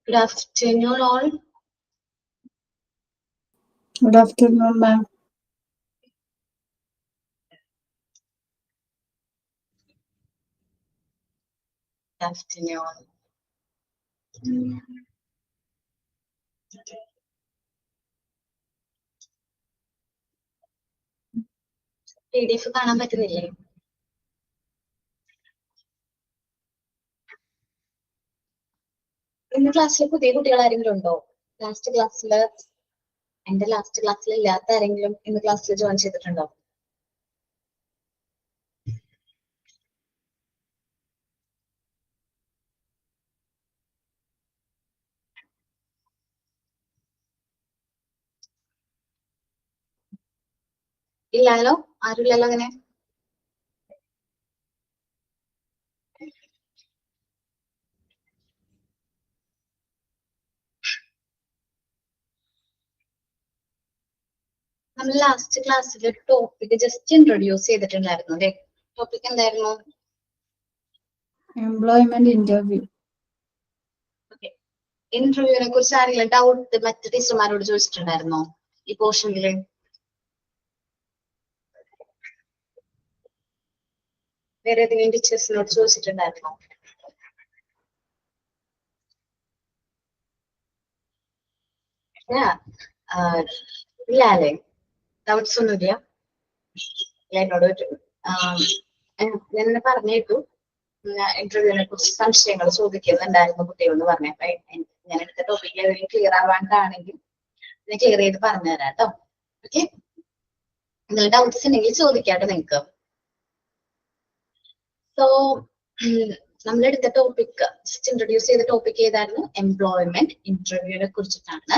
Good afternoon, all. Good afternoon, ma'am. Good afternoon. PDF കാണാൻ പറ്റുന്നില്ലേ? ഇന്ന് ക്ലാസ്സിൽ പുതിയ കുട്ടികൾ ആരെങ്കിലും ഉണ്ടോ? ലാസ്റ്റ് ക്ലാസ്സിൽ ഇല്ലാത്ത ആരെങ്കിലും ഇന്ന് ക്ലാസ്സിൽ ജോയിൻ ചെയ്തിട്ടുണ്ടോ? ഇല്ലല്ലോ, ആരുമില്ലല്ലോ അങ്ങനെ. നമ്മൾ ലാസ്റ്റ് ക്ലാസ്സിൽ ഒരു ടോപ്പിക് ജസ്റ്റ് ഇൻട്രൊഡ്യൂസ് ചെയ്തിട്ടുണ്ടായിരുന്നു അല്ലേ? ടോപ്പിക് എന്തായിരുന്നു? Employment interview. ഇന്റർവ്യൂവിനെ കുറിച്ച് ആരെങ്കിലും ഡൗട്ട് മറ്റു ടീച്ചർമാരോട് ചോദിച്ചിട്ടുണ്ടായിരുന്നോ ഈ പോർഷനില്? വേറെ ഏതെങ്കിലും ടീച്ചേഴ്സിനോട് ചോദിച്ചിട്ടുണ്ടായിരുന്നോ? ഇല്ല അല്ലേ? ഡൗട്ട്സ് ഒന്നുമില്ല? എന്നോട് ഞാൻ പറഞ്ഞേട്ടു ഇന്റർവ്യൂവിനെ കുറിച്ച് സംശയങ്ങൾ ചോദിക്കുന്നുണ്ടായിരുന്നു കുട്ടികളെന്ന് പറഞ്ഞപ്പോ ഞാൻ എടുത്ത ടോപ്പിക്ക് ഏതെങ്കിലും ക്ലിയർ ആവാണ്ടാണെങ്കിൽ ഞാൻ ക്ലിയർ ചെയ്ത് പറഞ്ഞുതരാം കേട്ടോ. ഓക്കെ, എന്തെങ്കിലും ഡൗട്ട്സ് ഉണ്ടെങ്കിൽ ചോദിക്കാട്ടോ നിങ്ങക്ക്. സോ നമ്മളെടുത്ത ടോപ്പിക് ജസ്റ്റ് ഇൻട്രൊഡ്യൂസ് ചെയ്ത ടോപ്പിക് ഏതായിരുന്നു? എംപ്ലോയ്മെന്റ് ഇന്റർവ്യൂവിനെ കുറിച്ചിട്ടാണ്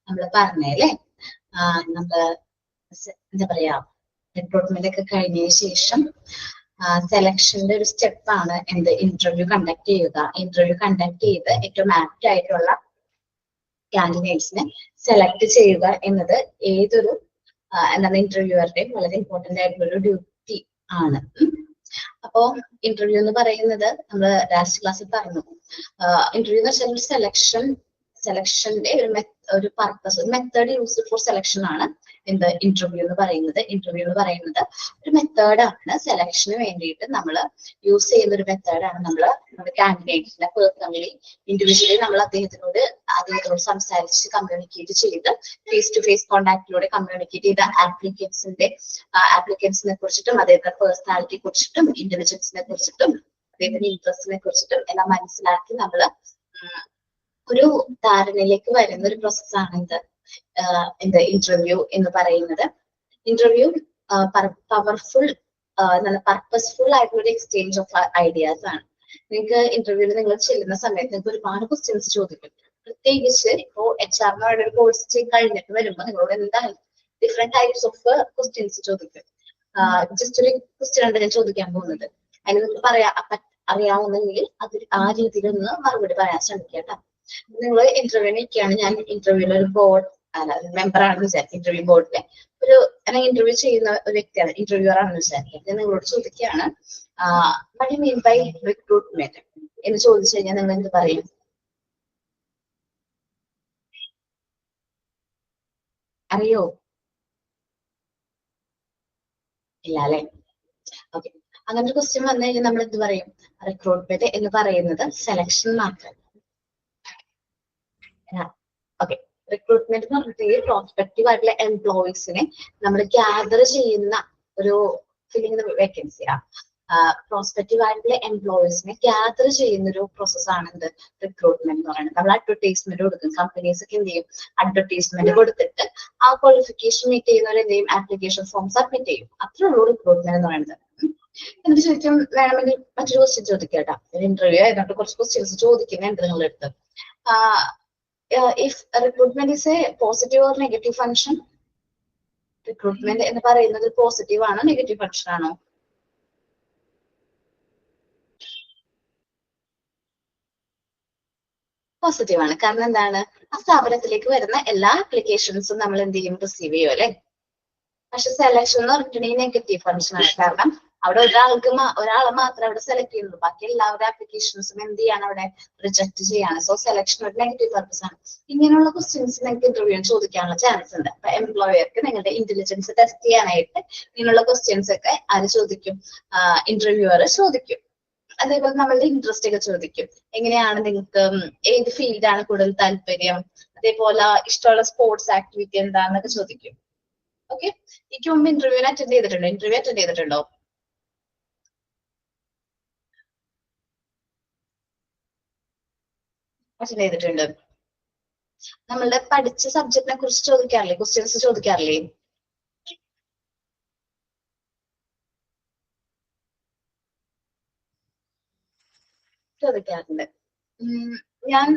നമ്മൾ പറഞ്ഞല്ലേ. നമ്മള് എന്താ പറയാ, റിക്രൂട്ട്മെന്റ് ഒക്കെ കഴിഞ്ഞതിന് ശേഷം സെലക്ഷന്റെ ഒരു സ്റ്റെപ്പാണ് എന്ത്? ഇന്റർവ്യൂ കണ്ടക്ട് ചെയ്യുക. ഇന്റർവ്യൂ കണ്ടക്ട് ചെയ്ത് ഏറ്റവും ആപ്റ്റ് ആയിട്ടുള്ള കാൻഡിഡേറ്റ്സിനെ സെലക്ട് ചെയ്യുക എന്നത് ഏതൊരു എന്താണ് ഇന്റർവ്യൂവറുടെയും വളരെ ഇമ്പോർട്ടന്റ് ആയിട്ടുള്ള ഒരു ഡ്യൂട്ടി ആണ്. അപ്പോ ഇന്റർവ്യൂ എന്ന് പറയുന്നത് നമ്മൾ ലാസ്റ്റ് ക്ലാസ്സിൽ പറഞ്ഞു. ഇന്റർവ്യൂ എന്ന് വെച്ചാൽ സെലക്ഷന്റെ ഒരു പർപ്പസ്, ഒരു മെത്തേഡ് യൂസ്ഡ് ഫോർ സെലക്ഷൻ ആണ് എന്ത്? ഇന്റർവ്യൂ എന്ന് പറയുന്നത്. ഇന്റർവ്യൂ എന്ന് പറയുന്നത് ഒരു മെത്തേഡാണ്. സെലക്ഷന് വേണ്ടിയിട്ട് നമ്മൾ യൂസ് ചെയ്യുന്ന ഒരു മെത്തേഡാണ്. നമ്മുടെ കാൻഡിഡേറ്റ്സിനെ പേഴ്സണലി ഇൻഡിവിജ്വലി നമ്മൾ അദ്ദേഹത്തിനോട് സംസാരിച്ച് കമ്മ്യൂണിക്കേറ്റ് ചെയ്ത് ഫേസ് ടു ഫേസ് കോണ്ടാക്ടിലൂടെ കമ്മ്യൂണിക്കേറ്റ് ചെയ്ത ആപ്ലിക്കൻസിനെ കുറിച്ചിട്ടും അദ്ദേഹത്തിന്റെ പേഴ്സണാലിറ്റിയെ കുറിച്ചിട്ടും ഇൻഡിവിജ്വൽസിനെ കുറിച്ചിട്ടും അദ്ദേഹത്തിന്റെ ഇൻട്രസ്റ്റിനെ കുറിച്ചിട്ടും എല്ലാം മനസ്സിലാക്കി നമ്മൾ ഒരു ധാരണയിലേക്ക് വരുന്ന ഒരു പ്രോസസ്സാണ് എന്ത് ഇന്റർവ്യൂ എന്ന് പറയുന്നത്. ഇന്റർവ്യൂ പവർഫുൾ പർപ്പസ്ഫുൾ ആയിട്ടുള്ള ഒരു എക്സ്ചേഞ്ച് ഓഫ് ഐഡിയാസ് ആണ്. നിങ്ങൾക്ക് ഇന്റർവ്യൂവിൽ നിങ്ങൾ ചെല്ലുന്ന സമയത്ത് നിങ്ങൾക്ക് ഒരുപാട് ക്വസ്റ്റ്യൻസ് ചോദിക്കും. പ്രത്യേകിച്ച് ഇപ്പോ HR ഒരു കോഴ്സ് കഴിഞ്ഞിട്ട് വരുമ്പോൾ നിങ്ങളോട് എന്തായാലും ഡിഫറെന്റ് ടൈപ്സ് ഓഫ് ക്വസ്റ്റ്യൻസ് ചോദിക്കും. ജസ്റ്റ് ഒരു ക്വസ്റ്റ്യൻ ആണ് ഞാൻ ചോദിക്കാൻ പോകുന്നത്. അതിന് നിങ്ങൾക്ക് അറിയാവുന്നെങ്കിൽ അത് ആ രീതിയിൽ ഒന്ന് മറുപടി പറയാൻ ശ്രമിക്കുക കേട്ടോ. നിങ്ങൾ ഇന്റർവ്യൂ നിൽക്കുകയാണ്, ഞാൻ ഇന്റർവ്യൂവിൽ ഒരു ബോർഡ് മെമ്പർ ആണെന്ന് വിചാരിക്കും. ഇന്റർവ്യൂ ബോർഡിലെ ഇന്റർവ്യൂ ചെയ്യുന്ന ഒരു വ്യക്തിയാണ്, ഇന്റർവ്യൂവർ ആണെന്ന് വിചാരിക്കും. ഞാൻ നിങ്ങളോട് ചോദിക്കുകയാണ് what do you mean by recruitment എന്ന് ചോദിച്ചു കഴിഞ്ഞാൽ നിങ്ങൾ എന്ത് പറയും? അറിയോ? ഇല്ല അല്ലെ? ഓക്കെ, അങ്ങനെ ഒരു ക്വസ്റ്റ്യൻ വന്നു കഴിഞ്ഞാൽ നമ്മൾ എന്ത് പറയും? റിക്രൂട്ട്മെന്റ് എന്ന് പറയുന്നത് സെലക്ഷൻ മാത്രം. ഓക്കെ, റിക്രൂട്ട്മെന്റ് എന്ന് പറഞ്ഞിട്ട് പ്രോസ്പെക്റ്റീവ് ആയിട്ടുള്ള എംപ്ലോയീസിനെ നമ്മൾ ഗ്യാദർ ചെയ്യുന്ന ഒരു ഫില്ലിംഗ് വേക്കൻസിയാണ്. പ്രോസ്പെക്റ്റീവ് ആയിട്ടുള്ള എംപ്ലോയീസിനെ ഗ്യാദർ ചെയ്യുന്ന ഒരു പ്രോസസ്സാണ് എന്ത്? റിക്രൂട്ട്മെന്റ് എന്ന് പറയുന്നത്. നമ്മൾ അഡ്വർടൈസ്മെന്റ് കൊടുക്കും. കമ്പനീസ് ഒക്കെ എന്ത് ചെയ്യും? അഡ്വർടൈസ്മെന്റ് കൊടുത്തിട്ട് ആ ക്വാളിഫിക്കേഷൻ മീറ്റ് ചെയ്യുന്നവർ എന്ത് ചെയ്യും? ആപ്ലിക്കേഷൻ ഫോം സബ്മിറ്റ് ചെയ്യും. അത്രേ ഉള്ളൂ റിക്രൂട്ട്മെന്റ് എന്ന് പറയുന്നത്. എന്നിട്ട് ചോദിക്കും, വേണമെങ്കിൽ മറ്റൊരു ക്വസ്റ്റ്യൻ ചോദിക്കട്ടാ. ഇന്റർവ്യൂ ആയതുകൊണ്ട് കുറച്ച് ക്വസ്റ്റ്യൻസ് ചോദിക്കുന്നുണ്ട് നിങ്ങളുടെ അടുത്ത്. if recruitment is a positive or negative function, recruitment എന്ന് പറയുന്നത് പോസിറ്റീവ് ആണോ നെഗറ്റീവ് ഫംഗ്ഷൻ ആണോ? പോസിറ്റീവ് ആണ്. കാരണം എന്താണ്? ആ സ്ഥാപനത്തിലേക്ക് വരുന്ന എല്ലാ ആപ്ലിക്കേഷൻസും നമ്മൾ എന്ത് ചെയ്യും? റിസീവ് ചെയ്യും അല്ലെ. പക്ഷെ സെലക്ഷൻ എന്ന് പറഞ്ഞിട്ടുണ്ടെങ്കിൽ നെഗറ്റീവ് ഫംഗ്ഷൻ ആണ്. കാരണം അവിടെ ഒരാളെ മാത്രമേ അവിടെ സെലക്ട് ചെയ്യുന്നുള്ളൂ. ബാക്കി എല്ലാവരുടെ ആപ്ലിക്കേഷൻസും എന്ത് ചെയ്യാണ് അവിടെ റിജക്ട് ചെയ്യാണ്. സോ സെലക്ഷൻ ഒരു നെഗറ്റീവ് പർപ്പസ് ആണ്. ഇങ്ങനെയുള്ള ക്വസ്റ്റ്യൻസ് നിങ്ങൾക്ക് ഇന്റർവ്യൂ ചോദിക്കാനുള്ള ചാൻസ് ഉണ്ട്. അപ്പൊ എംപ്ലോയർക്ക് നിങ്ങളുടെ ഇന്റലിജൻസ് ടെസ്റ്റ് ചെയ്യാനായിട്ട് ഇങ്ങനെയുള്ള ക്വസ്റ്റ്യൻസ് ഒക്കെ ആര് ചോദിക്കും? ഇന്റർവ്യൂവർ ചോദിക്കും. അതേപോലെ നമ്മളുടെ ഇൻട്രസ്റ്റ് ഒക്കെ ചോദിക്കും. എങ്ങനെയാണ് നിങ്ങൾക്ക് ഏത് ഫീൽഡാണ് കൂടുതൽ താല്പര്യം, അതേപോലെ ഇഷ്ടമുള്ള സ്പോർട്സ് ആക്ടിവിറ്റി എന്താന്നൊക്കെ ചോദിക്കും. ഓക്കെ, എനിക്ക് മുമ്പ് ഇന്റർവ്യൂ അറ്റൻഡ് ചെയ്തിട്ടുണ്ടോ? അറ്റൻഡ് ചെയ്തിട്ടുണ്ട്. നമ്മളുടെ പഠിച്ച സബ്ജക്റ്റിനെ കുറിച്ച് ചോദിക്കാറില്ലേ? ക്വസ്റ്റ്യൻസ് ചോദിക്കാറില്ലേ? ചോദിക്കാറുണ്ട്. ഞാൻ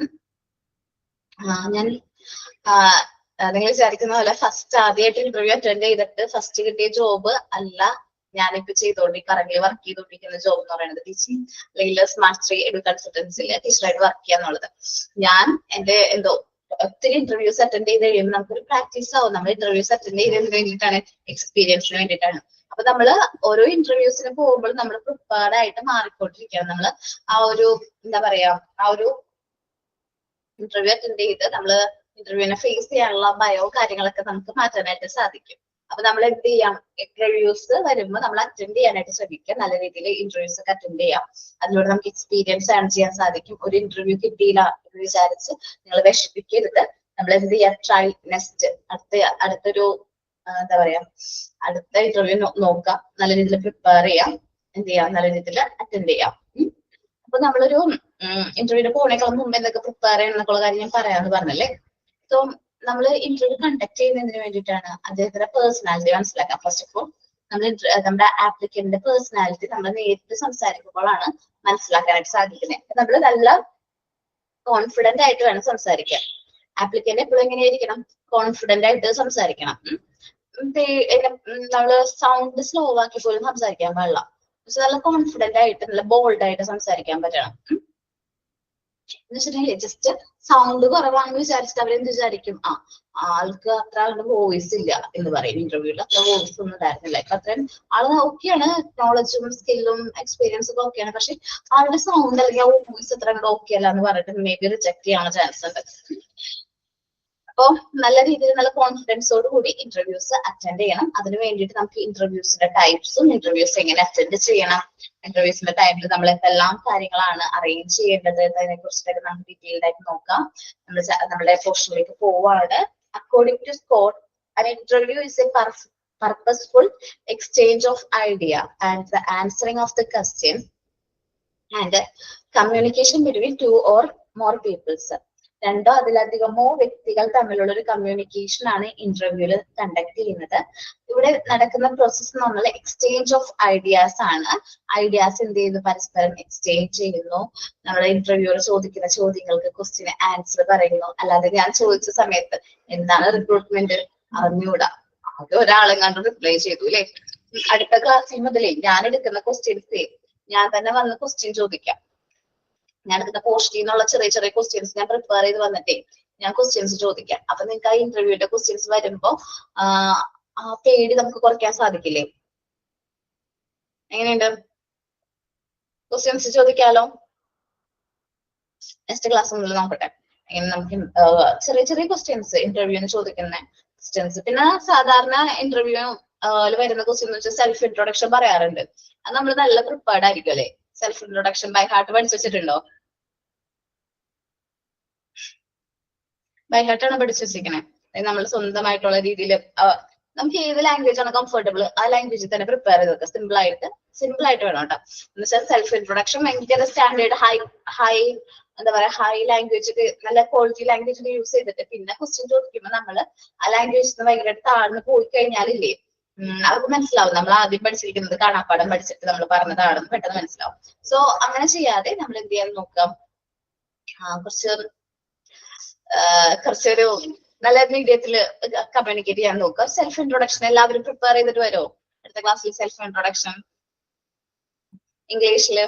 നിങ്ങൾ വിചാരിക്കുന്ന പോലെ ഫസ്റ്റ് ആദ്യമായിട്ട് ഇന്റർവ്യൂ അറ്റൻഡ് ചെയ്തിട്ട് ഫസ്റ്റ് കിട്ടിയ ജോബ് അല്ല ഞാനിപ്പോ കറന്റ് വർക്ക് ചെയ്തോണ്ടിരിക്കുന്ന ജോബ് എന്ന് പറയുന്നത്. ടീച്ചിങ് അല്ലെങ്കിൽ സ്മാർട്ട് ട്രീ എഡ്യൂ കൺസൾട്ടൻസിൽ ടീച്ചറായിട്ട് വർക്ക് ചെയ്യാന്നുള്ളത്. ഞാൻ എന്റെ ഒത്തിരി ഇന്റർവ്യൂസ് അറ്റൻഡ് ചെയ്ത് കഴിയുമ്പോൾ നമുക്കൊരു പ്രാക്ടീസ് ആവും. നമ്മൾ ഇന്റർവ്യൂസ് അറ്റൻഡ് ചെയ്തതിന് വേണ്ടിയിട്ടാണ്, എക്സ്പീരിയൻസിന് വേണ്ടിയിട്ടാണ്. അപ്പൊ നമ്മള് ഓരോ ഇന്റർവ്യൂസിന് പോകുമ്പോൾ നമ്മൾ പ്രിപ്പയർഡ് ആയിട്ട് മാറിക്കൊണ്ടിരിക്കുകയാണ്. നമ്മള് ആ ഒരു എന്താ പറയാ, ആ ഒരു ഇന്റർവ്യൂ അറ്റൻഡ് ചെയ്ത് നമ്മള് ഇന്റർവ്യൂവിനെ ഫേസ് ചെയ്യാനുള്ള ഭയോ കാര്യങ്ങളൊക്കെ നമുക്ക് മാറ്റാനായിട്ട് സാധിക്കും. അപ്പൊ നമ്മൾ എന്ത് ചെയ്യാം, ഇന്റർവ്യൂസ് വരുമ്പോൾ നമ്മൾ അറ്റൻഡ് ചെയ്യാനായിട്ട് ശ്രമിക്കുക. നല്ല രീതിയിൽ ഇന്റർവ്യൂസ് ഒക്കെ അറ്റൻഡ് ചെയ്യാം. അതിലൂടെ നമുക്ക് എക്സ്പീരിയൻസ് ഏൺ ചെയ്യാൻ സാധിക്കും. ഒരു ഇന്റർവ്യൂ കിട്ടിയില്ല എന്ന് വിചാരിച്ച് നിങ്ങൾ വിഷമിക്കരുത്. നമ്മൾ എന്ത് ചെയ്യാം, ട്രൈ നെക്സ്റ്റ് അടുത്തൊരു എന്താ പറയാ, അടുത്ത ഇന്റർവ്യൂ നോക്കാം. നല്ല രീതിയിൽ പ്രിപ്പയർ ചെയ്യാം. എന്ത് ചെയ്യാം, നല്ല രീതിയിൽ അറ്റൻഡ് ചെയ്യാം. അപ്പൊ നമ്മളൊരു ഇന്റർവ്യൂവിന് പോണേക്കാൾ മുമ്പ് എന്തൊക്കെ പ്രിപ്പയർ ചെയ്യണം എന്നൊക്കെയുള്ള കാര്യം ഞാൻ പറയാമെന്ന് പറഞ്ഞല്ലേ. സോ നമ്മൾ ഇന്റർവ്യൂ കണ്ടക്ട് ചെയ്യുന്നതിന് വേണ്ടിയിട്ടാണ് അദ്ദേഹത്തിന്റെ പേഴ്സണാലിറ്റി മനസ്സിലാക്കാം. ഫസ്റ്റ് ഓഫ് ഓൾ നമ്മൾ നമ്മുടെ ആപ്ലിക്കന്റിന്റെ പേഴ്സണാലിറ്റി നമ്മൾ നേരിട്ട് സംസാരിക്കുമ്പോഴാണ് മനസ്സിലാക്കാനായിട്ട് സാധിക്കുന്നത്. നമ്മൾ നല്ല കോൺഫിഡന്റ് ആയിട്ട് വേണം സംസാരിക്കാൻ. ആപ്ലിക്കന്റ് എപ്പോഴും എങ്ങനെയായിരിക്കണം, കോൺഫിഡന്റ് ആയിട്ട് സംസാരിക്കണം. നമ്മള് സൗണ്ട് സ്ലോ ആക്കി പോലും സംസാരിക്കാൻ പാടില്ല. പക്ഷെ നല്ല കോൺഫിഡന്റ് ആയിട്ട് നല്ല ബോൾഡ് ആയിട്ട് സംസാരിക്കാൻ പറ്റണം. എന്ന് വെച്ചിട്ടുണ്ടെങ്കിൽ ജസ്റ്റ് സൗണ്ട് കുറവാണെന്ന് വിചാരിച്ചിട്ട് അവരെന്ത് വിചാരിക്കും, ആൾക്ക് അത്ര ആളുടെ വോയിസ് ഇല്ല എന്ന് പറയും. ഇന്റർവ്യൂവിൽ അത്ര വോയിസ് ഒന്നും ഉണ്ടായിരുന്നില്ല. ഇപ്പൊ അത്രയും ആള് ഓക്കെയാണ്, നോളജും സ്കില്ലും എക്സ്പീരിയൻസും ഒക്കെ ഓക്കെയാണ്. പക്ഷെ ആളുടെ സൗണ്ട് അല്ലെങ്കിൽ ആ വോയിസ് അത്ര അങ്ങോട്ട് ഓക്കെ അല്ല എന്ന് പറഞ്ഞിട്ട് മേ ബി റിജക്ട് ചെയ്യാനുള്ള ചാൻസ് ഉണ്ട്. അപ്പൊ നല്ല രീതിയിൽ നല്ല കോൺഫിഡൻസോട് കൂടി ഇന്റർവ്യൂസ് അറ്റൻഡ് ചെയ്യണം. അതിന് വേണ്ടിയിട്ട് നമുക്ക് ഇന്റർവ്യൂസിന്റെ ടൈപ്സും ഇന്റർവ്യൂസ് എങ്ങനെ അറ്റൻഡ് ചെയ്യണം, ഇന്റർവ്യൂസിന്റെ ടൈമിൽ നമ്മൾ എന്തെല്ലാം കാര്യങ്ങളാണ് അറേഞ്ച് ചെയ്യേണ്ടത് എന്നതിനെ കുറിച്ചിട്ടൊക്കെ നമുക്ക് ഡീറ്റെയിൽഡ് ആയിട്ട് നോക്കാം. നമ്മുടെ പോർഷനിലേക്ക് പോവാണ്. According to Scott, an interview is a purposeful exchange of idea and the answering of the questions and communication between two or more peoples. രണ്ടോ അതിലധികമോ വ്യക്തികൾ തമ്മിലുള്ള ഒരു കമ്മ്യൂണിക്കേഷൻ ആണ് ഇന്റർവ്യൂവിൽ കണ്ടക്ട് ചെയ്യുന്നത്. ഇവിടെ നടക്കുന്ന പ്രോസസ് നമ്മൾ എക്സ്ചേഞ്ച് ഓഫ് ഐഡിയാസ് ആണ്. ഐഡിയാസ് എന്ത് ചെയ്യുന്നു, പരസ്പരം എക്സ്ചേഞ്ച് ചെയ്യുന്നു. നമ്മുടെ ഇന്റർവ്യൂവിൽ ചോദിക്കുന്ന ചോദ്യങ്ങൾക്ക് ക്വസ്റ്റ്യൻ ആൻസർ പറയുന്നു. അല്ലാതെ ഞാൻ ചോദിച്ച സമയത്ത് എന്താണ് റിക്രൂട്ട്മെന്റ് അറിഞ്ഞൂടാ, അത് ഒരാളും കണ്ട് റിപ്ലൈ ചെയ്തു അല്ലെ. അടുത്ത ക്ലാസ്സിൽ മുതലേ ഞാൻ എടുക്കുന്ന ക്വസ്റ്റ്യൻസ് ഞാൻ തന്നെ വന്ന് ക്വസ്റ്റ്യൻ ചോദിക്കാം. ഞാൻ എടുക്കുന്ന പോസ്റ്റിൽ നിന്നുള്ള ചെറിയ ചെറിയ ക്വസ്റ്റ്യൻസ് ഞാൻ പ്രിപ്പയർ ചെയ്ത് വന്നിട്ടേ ഞാൻ ക്വസ്റ്റ്യൻസ് ചോദിക്കാം. അപ്പൊ നിങ്ങൾക്ക് ആ ഇന്റർവ്യൂവിന്റെ ക്വസ്റ്റ്യൻസ് വരുമ്പോ ആ പേടി നമുക്ക് കുറയ്ക്കാൻ സാധിക്കില്ലേ? എങ്ങനെയുണ്ട്? ക്വസ്റ്റ്യൻസ് ചോദിക്കാലോ. നെക്സ്റ്റ് ക്ലാസ് മുതൽ നോക്കട്ടെ. ഇങ്ങനെ നമുക്ക് ചെറിയ ചെറിയ ക്വസ്റ്റ്യൻസ് ഇന്റർവ്യൂവിന് ചോദിക്കുന്ന ക്വസ്റ്റ്യൻസ്. പിന്നെ സാധാരണ ഇന്റർവ്യൂ വരുന്ന ക്വസ്റ്റ്യൻ എന്ന് വെച്ചാൽ സെൽഫ് ഇൻട്രൊഡക്ഷൻ പറയാറുണ്ട്. അത് നമ്മൾ നല്ല പ്രിപ്പയർഡ് ആയിരിക്കും അല്ലെ. സെൽഫ് ഇൻട്രൊഡക്ഷൻ ബൈ ഹാർട്ട് പഠിച്ചു വെച്ചിട്ടുണ്ടോ? ബൈ ഹാർട്ടാണ് പഠിച്ചു വെച്ചിരിക്കണേ. നമ്മൾ സ്വന്തമായിട്ടുള്ള രീതിയിൽ നമുക്ക് ഏത് ലാംഗ്വേജ് ആണ് കംഫർട്ടബിൾ ആ ലാംഗ്വേജിൽ തന്നെ പ്രിപ്പയർ ചെയ്ത് വെക്കാം. സിമ്പിൾ ആയിട്ട് വേണം കേട്ടോ. എന്ന് വെച്ചാൽ സെൽഫ് ഇൻട്രൊഡക്ഷൻ ഭയങ്കര സ്റ്റാൻഡേർഡ് ഹൈ എന്താ പറയാ, ഹൈ ലാംഗ്വേജ്, നല്ല ക്വാളിറ്റി ലാംഗ്വേജ് യൂസ് ചെയ്തിട്ട് പിന്നെ ക്വസ്റ്റ്യൻ ചോദിക്കുമ്പോൾ നമ്മൾ ആ ലാംഗ്വേജിൽ ഭയങ്കര താഴ്ന്നു പോയി കഴിഞ്ഞാലില്ലേ അവർക്ക് മനസ്സിലാവും നമ്മൾ ആദ്യം പഠിച്ചിരിക്കുന്നത് കാണാപ്പാടം പഠിച്ചിട്ട് നമ്മൾ പറഞ്ഞതാണെന്ന് പെട്ടെന്ന് മനസ്സിലാവും. സോ അങ്ങനെ ചെയ്യാതെ നമ്മൾ എന്ത് ചെയ്യാൻ നോക്കാം, കുറച്ചൊരു നല്ല മീഡിയത്തില് കമ്മ്യൂണിക്കേറ്റ് ചെയ്യാൻ നോക്കുക. സെൽഫ് ഇൻട്രൊഡക്ഷൻ എല്ലാവരും പ്രിപ്പയർ ചെയ്തിട്ട് വരുമോ? അടുത്ത ക്ലാസ്സിൽ സെൽഫ് ഇൻട്രൊഡക്ഷൻ ഇംഗ്ലീഷില്.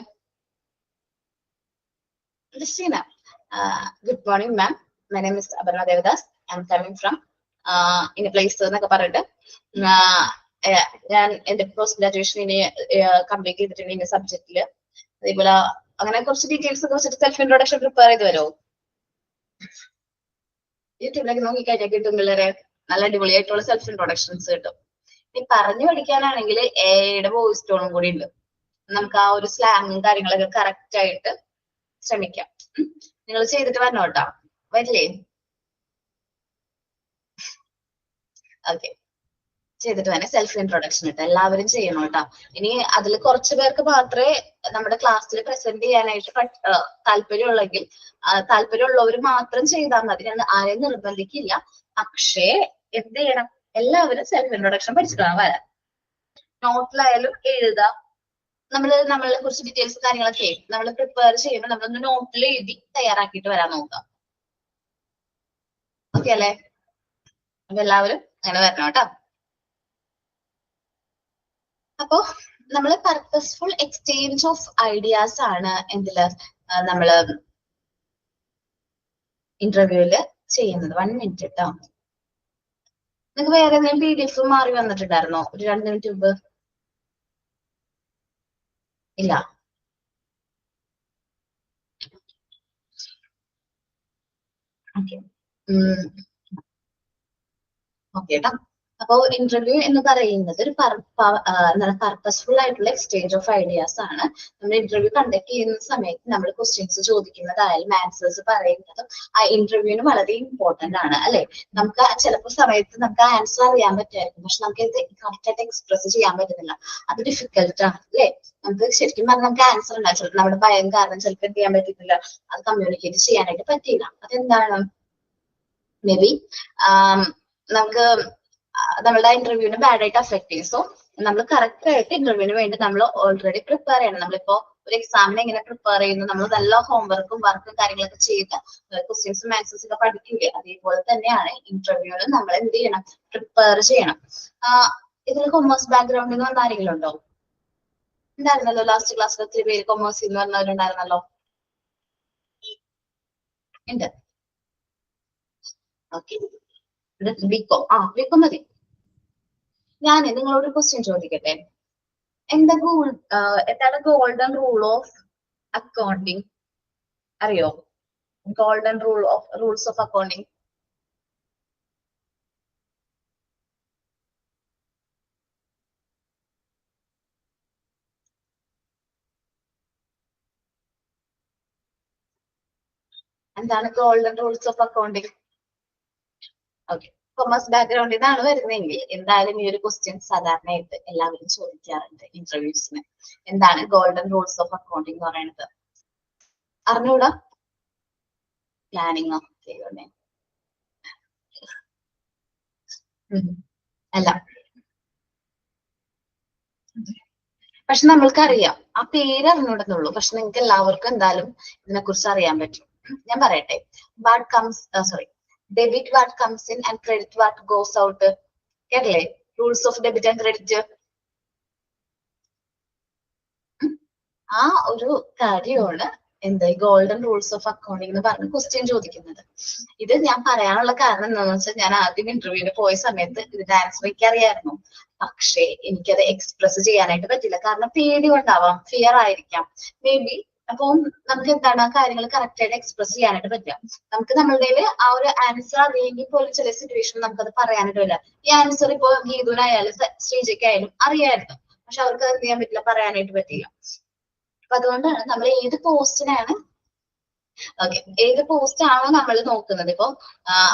Christina, good morning, ma'am. My name is Aparna Devadas. I'm coming from in a place എന്നൊക്കെ പറഞ്ഞിട്ട് ഞാൻ എന്റെ പോസ്റ്റ് ഗ്രാജുവേഷൻ ഇനി കംപ്ലീറ്റ് ചെയ്തിട്ടുണ്ട് ഇനി സബ്ജക്റ്റില്. അതേപോലെ അങ്ങനെ കുറച്ച് ഡീറ്റെയിൽസ് ഒക്കെ വെച്ചിട്ട് സെൽഫ് ഇൻട്രൊഡക്ഷൻ പ്രിപ്പയർ ചെയ്ത് വരുമോ? യൂട്യൂബിലൊക്കെ നോക്കിക്കഴിഞ്ഞാൽ കിട്ടും പിള്ളേരെ, നല്ല അടിപൊളിയായിട്ടുള്ള സെൽഫ് ഇൻട്രൊഡക്ഷൻസ് കിട്ടും. ഇനി പറഞ്ഞു പഠിക്കാനാണെങ്കിൽ എയുടെ വോയിസ് ടോണും കൂടി ഉണ്ട്. നമുക്ക് ആ ഒരു സ്ലാങ്ങും കാര്യങ്ങളൊക്കെ കറക്റ്റ് ആയിട്ട് ശ്രമിക്കാം. നിങ്ങൾ ചെയ്തിട്ട് വരണോ കേട്ടോ, വരില്ലേ? ഓക്കെ, ചെയ്തിട്ട് തന്നെ സെൽഫ് ഇൻട്രൊഡക്ഷൻ ഇട്ട് എല്ലാവരും ചെയ്യണം കേട്ടോ. ഇനി അതിൽ കുറച്ച് പേർക്ക് മാത്രമേ നമ്മുടെ ക്ലാസ്സിൽ പ്രസന്റ് ചെയ്യാനായിട്ട് താല്പര്യമുള്ളെങ്കിൽ താല്പര്യമുള്ളവർ മാത്രം ചെയ്താൽ മതി. ഞാൻ ആരെയും നിർബന്ധിക്കില്ല. പക്ഷേ എന്ത് ചെയ്യണം, എല്ലാവരും സെൽഫ് ഇൻട്രൊഡക്ഷൻ പഠിച്ചിട്ടാണ് വരാൻ. നോട്ടിലായാലും എഴുതാം. നമ്മളെ കുറിച്ച് ഡീറ്റെയിൽസ് കാര്യങ്ങളൊക്കെ നമ്മൾ പ്രിപ്പയർ ചെയ്യുമ്പോൾ നമ്മളൊന്ന് നോട്ടിൽ എഴുതി തയ്യാറാക്കിയിട്ട് വരാൻ നോക്കാം. ഓക്കെ അല്ലേ? അപ്പൊ എല്ലാവരും അങ്ങനെ വരണം കേട്ടോ. അപ്പോ നമ്മൾ പർപ്പസ്ഫുൾ എക്സ്ചേഞ്ച് ഓഫ് ഐഡിയാസ് ആണ് എന്തില് നമ്മള് ഇന്റർവ്യൂല് ചെയ്യുന്നത്. 1 മിനിറ്റ് കേട്ടോ. നിങ്ങൾക്ക് വേറെ എന്തെങ്കിലും PDF മാറി വന്നിട്ടുണ്ടായിരുന്നോ ഒരു 2 മിനിറ്റ് മുമ്പ്? ഇല്ല. ഓക്കെ ഓക്കെ കേട്ടോ. അപ്പോ ഇന്റർവ്യൂ എന്ന് പറയുന്നത് ഒരു പർപ്പസ്ഫുൾ ആയിട്ടുള്ള എക്സ്ചേഞ്ച് ഓഫ് ഐഡിയാസ് ആണ്. നമ്മൾ ഇന്റർവ്യൂ കണ്ടക്ട് ചെയ്യുന്ന സമയത്ത് നമ്മൾ ക്വസ്റ്റ്യൻസ് ചോദിക്കുന്നതായാലും ആൻസേഴ്സ് പറയുന്നതും ആ ഇന്റർവ്യൂവിന് വളരെ ഇമ്പോർട്ടന്റ് ആണ് അല്ലെ. നമുക്ക് ചിലപ്പോൾ സമയത്ത് നമുക്ക് ആൻസർ അറിയാൻ പറ്റുമായിരിക്കും, പക്ഷെ നമുക്ക് ഇത് കറക്റ്റ് ആയിട്ട് എക്സ്പ്രസ് ചെയ്യാൻ പറ്റുന്നില്ല. അത് ഡിഫിക്കൽട്ട് ആണ് അല്ലെ. നമുക്ക് ശരിക്കും പറഞ്ഞാൽ നമുക്ക് ആൻസർ ഉണ്ടാവും, ചിലപ്പോൾ നമ്മുടെ ഭയം കാരണം ചിലപ്പോൾ എന്ത് ചെയ്യാൻ പറ്റുന്നില്ല, അത് കമ്മ്യൂണിക്കേറ്റ് ചെയ്യാനായിട്ട് പറ്റില്ല. അതെന്താണ്? മേ ബി നമുക്ക് നമ്മളുടെ ഇന്റർവ്യൂവിന് ബാഡ് ആയിട്ട് അഫക്ട് ചെയ്യും. സോ നമ്മൾ കറക്റ്റ് ആയിട്ട് ഇന്റർവ്യൂവിന് വേണ്ടി നമ്മൾ ഓൾറെഡി പ്രിപ്പയർ ചെയ്യണം. നമ്മളിപ്പോ ഒരു എക്സാമിന് എങ്ങനെ പ്രിപ്പയർ ചെയ്യുന്നു, നമ്മൾ നല്ല ഹോംവർക്കും വർക്കും കാര്യങ്ങളൊക്കെ ചെയ്ത് ക്വസ്റ്റ്യൻസും ആൻസേഴ്സ് ഒക്കെ പഠിക്കില്ലേ, അതേപോലെ തന്നെയാണ് ഇന്റർവ്യൂവിന് നമ്മൾ എന്ത് ചെയ്യണം, പ്രിപ്പയർ ചെയ്യണം. ഇതിൽ കൊമേഴ്സ് ബാക്ക്ഗ്രൗണ്ടിൽ നിന്ന് വന്ന ആരെങ്കിലും ഉണ്ടോ? ഉണ്ടായിരുന്നല്ലോ, ലാസ്റ്റ് ക്ലാസ്സിൽ ഒത്തിരി പേര് കൊമേഴ്സിൽ നിന്ന് വന്നവരുണ്ടായിരുന്നല്ലോ. ഉണ്ട്. Okay, BCom. ബികോം മതി. ഞാൻ നിങ്ങളോട് ക്വസ്റ്റ്യൻ ചോദിക്കട്ടെ. എന്താണ് ഗോൾഡൻ റൂൾ ഓഫ് അക്കൗണ്ടിങ്? അറിയോ? Golden rules of accounting. എന്താണ് golden rules of accounting? Okay, commerce ബാക്ക്ഗ്രൗണ്ടിൽ നിന്നാണ് വരുന്നതെങ്കിൽ എന്തായാലും ഈ ഒരു ക്വസ്റ്റ്യൻ സാധാരണയായിട്ട് എല്ലാവരും ചോദിക്കാറുണ്ട് ഇന്റർവ്യൂസിന്. എന്താണ് ഗോൾഡൻ റൂൾസ് ഓഫ് അക്കൗണ്ടിങ് എന്ന് പറയുന്നത്? അറിഞ്ഞൂടാ? പ്ലാനിങ് അല്ല, പക്ഷെ നമ്മൾക്കറിയാം, ആ പേര് അറിഞ്ഞൂടെന്നുള്ളൂ. പക്ഷെ നിങ്ങൾക്ക് എല്ലാവർക്കും എന്തായാലും ഇതിനെ കുറിച്ച് അറിയാൻ പറ്റും. ഞാൻ പറയട്ടെ. Debit what comes in and credit what goes out. കേട്ടില്ലേ? Rules of debit and credit. ആ ഒരു കാര്യമാണ് എന്ത് ഗോൾഡൻ റൂൾസ് ഓഫ് അക്കൗണ്ടിങ് എന്ന് പറഞ്ഞ് ക്വസ്റ്റ്യൻ ചോദിക്കുന്നത്. ഇത് ഞാൻ പറയാനുള്ള കാരണം എന്താണെന്ന് വെച്ചാൽ, ഞാൻ ആദ്യം ഇന്റർവ്യൂവിന് പോയ സമയത്ത് ഇതിന്റെ ആൻസർ എനിക്ക് അറിയായിരുന്നു. പക്ഷേ എനിക്കത് എക്സ്പ്രസ് ചെയ്യാനായിട്ട് പറ്റില്ല. കാരണം പേടി കൊണ്ടാവാം, ഫിയർ ആയിരിക്കാം മേ ബി. അപ്പം നമുക്ക് എന്താണ് ആ കാര്യങ്ങൾ കറക്റ്റ് ആയിട്ട് എക്സ്പ്രസ് ചെയ്യാനായിട്ട് പറ്റുക. നമുക്ക് നമ്മളുടെ ആ ഒരു ആൻസർ അറിയെങ്കിൽ പോലും ചില സിറ്റുവേഷനിൽ നമുക്കത് പറയാനായിട്ട് വരില്ല. ഈ ആൻസർ ഇപ്പോ ഗീതുനായാലും ശ്രീജയ്ക്കായാലും അറിയായിരുന്നു, പക്ഷെ അവർക്ക് അത് ചെയ്യാൻ പറ്റില്ല, പറയാനായിട്ട് പറ്റില്ല. അപ്പൊ അതുകൊണ്ടാണ് നമ്മൾ ഏത് പോസ്റ്റിനാണ് ഏത് പോസ്റ്റ് ആണോ നമ്മൾ നോക്കുന്നത്. ഇപ്പൊ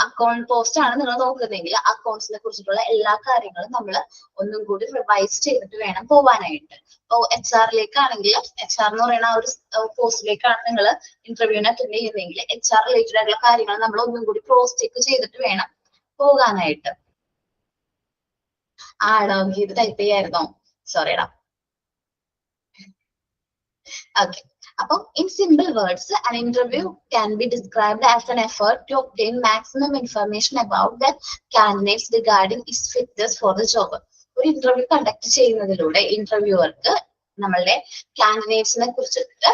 അക്കൗണ്ട് പോസ്റ്റ് ആണ് നിങ്ങൾ നോക്കുന്നതെങ്കിൽ അക്കൗണ്ട്സിനെ കുറിച്ചിട്ടുള്ള എല്ലാ കാര്യങ്ങളും നമ്മൾ ഒന്നും കൂടി റിവൈസ് ചെയ്തിട്ട് വേണം പോവാനായിട്ട്. ഇപ്പൊ HR-ലേക്കാണെങ്കിൽ HR എന്ന് പറയുന്ന ആ ഒരു പോസ്റ്റിലേക്കാണ് നിങ്ങൾ ഇന്റർവ്യൂവിന് അറ്റൻഡ് ചെയ്യുന്നതെങ്കിൽ HR റിലേറ്റഡ് ആയിട്ടുള്ള കാര്യങ്ങൾ നമ്മൾ ഒന്നും കൂടി ക്രോസ് ചെക്ക് ചെയ്തിട്ട് വേണം പോകാനായിട്ട്. ആണോ? ഇത് type ചെയ്യായിരുന്നോ? സോറിടാ. Okay. In simple words, an interview can be described as an effort to obtain maximum information about the candidates regarding his fitness for the job. ഒരു ഇന്റർവ്യൂ കണ്ടക്ട് ചെയ്യുന്നതിലൂടെ ഇന്റർവ്യൂവർക്ക് നമ്മളുടെ കാൻഡിഡേറ്റ്സിനെ കുറിച്ചിട്ട്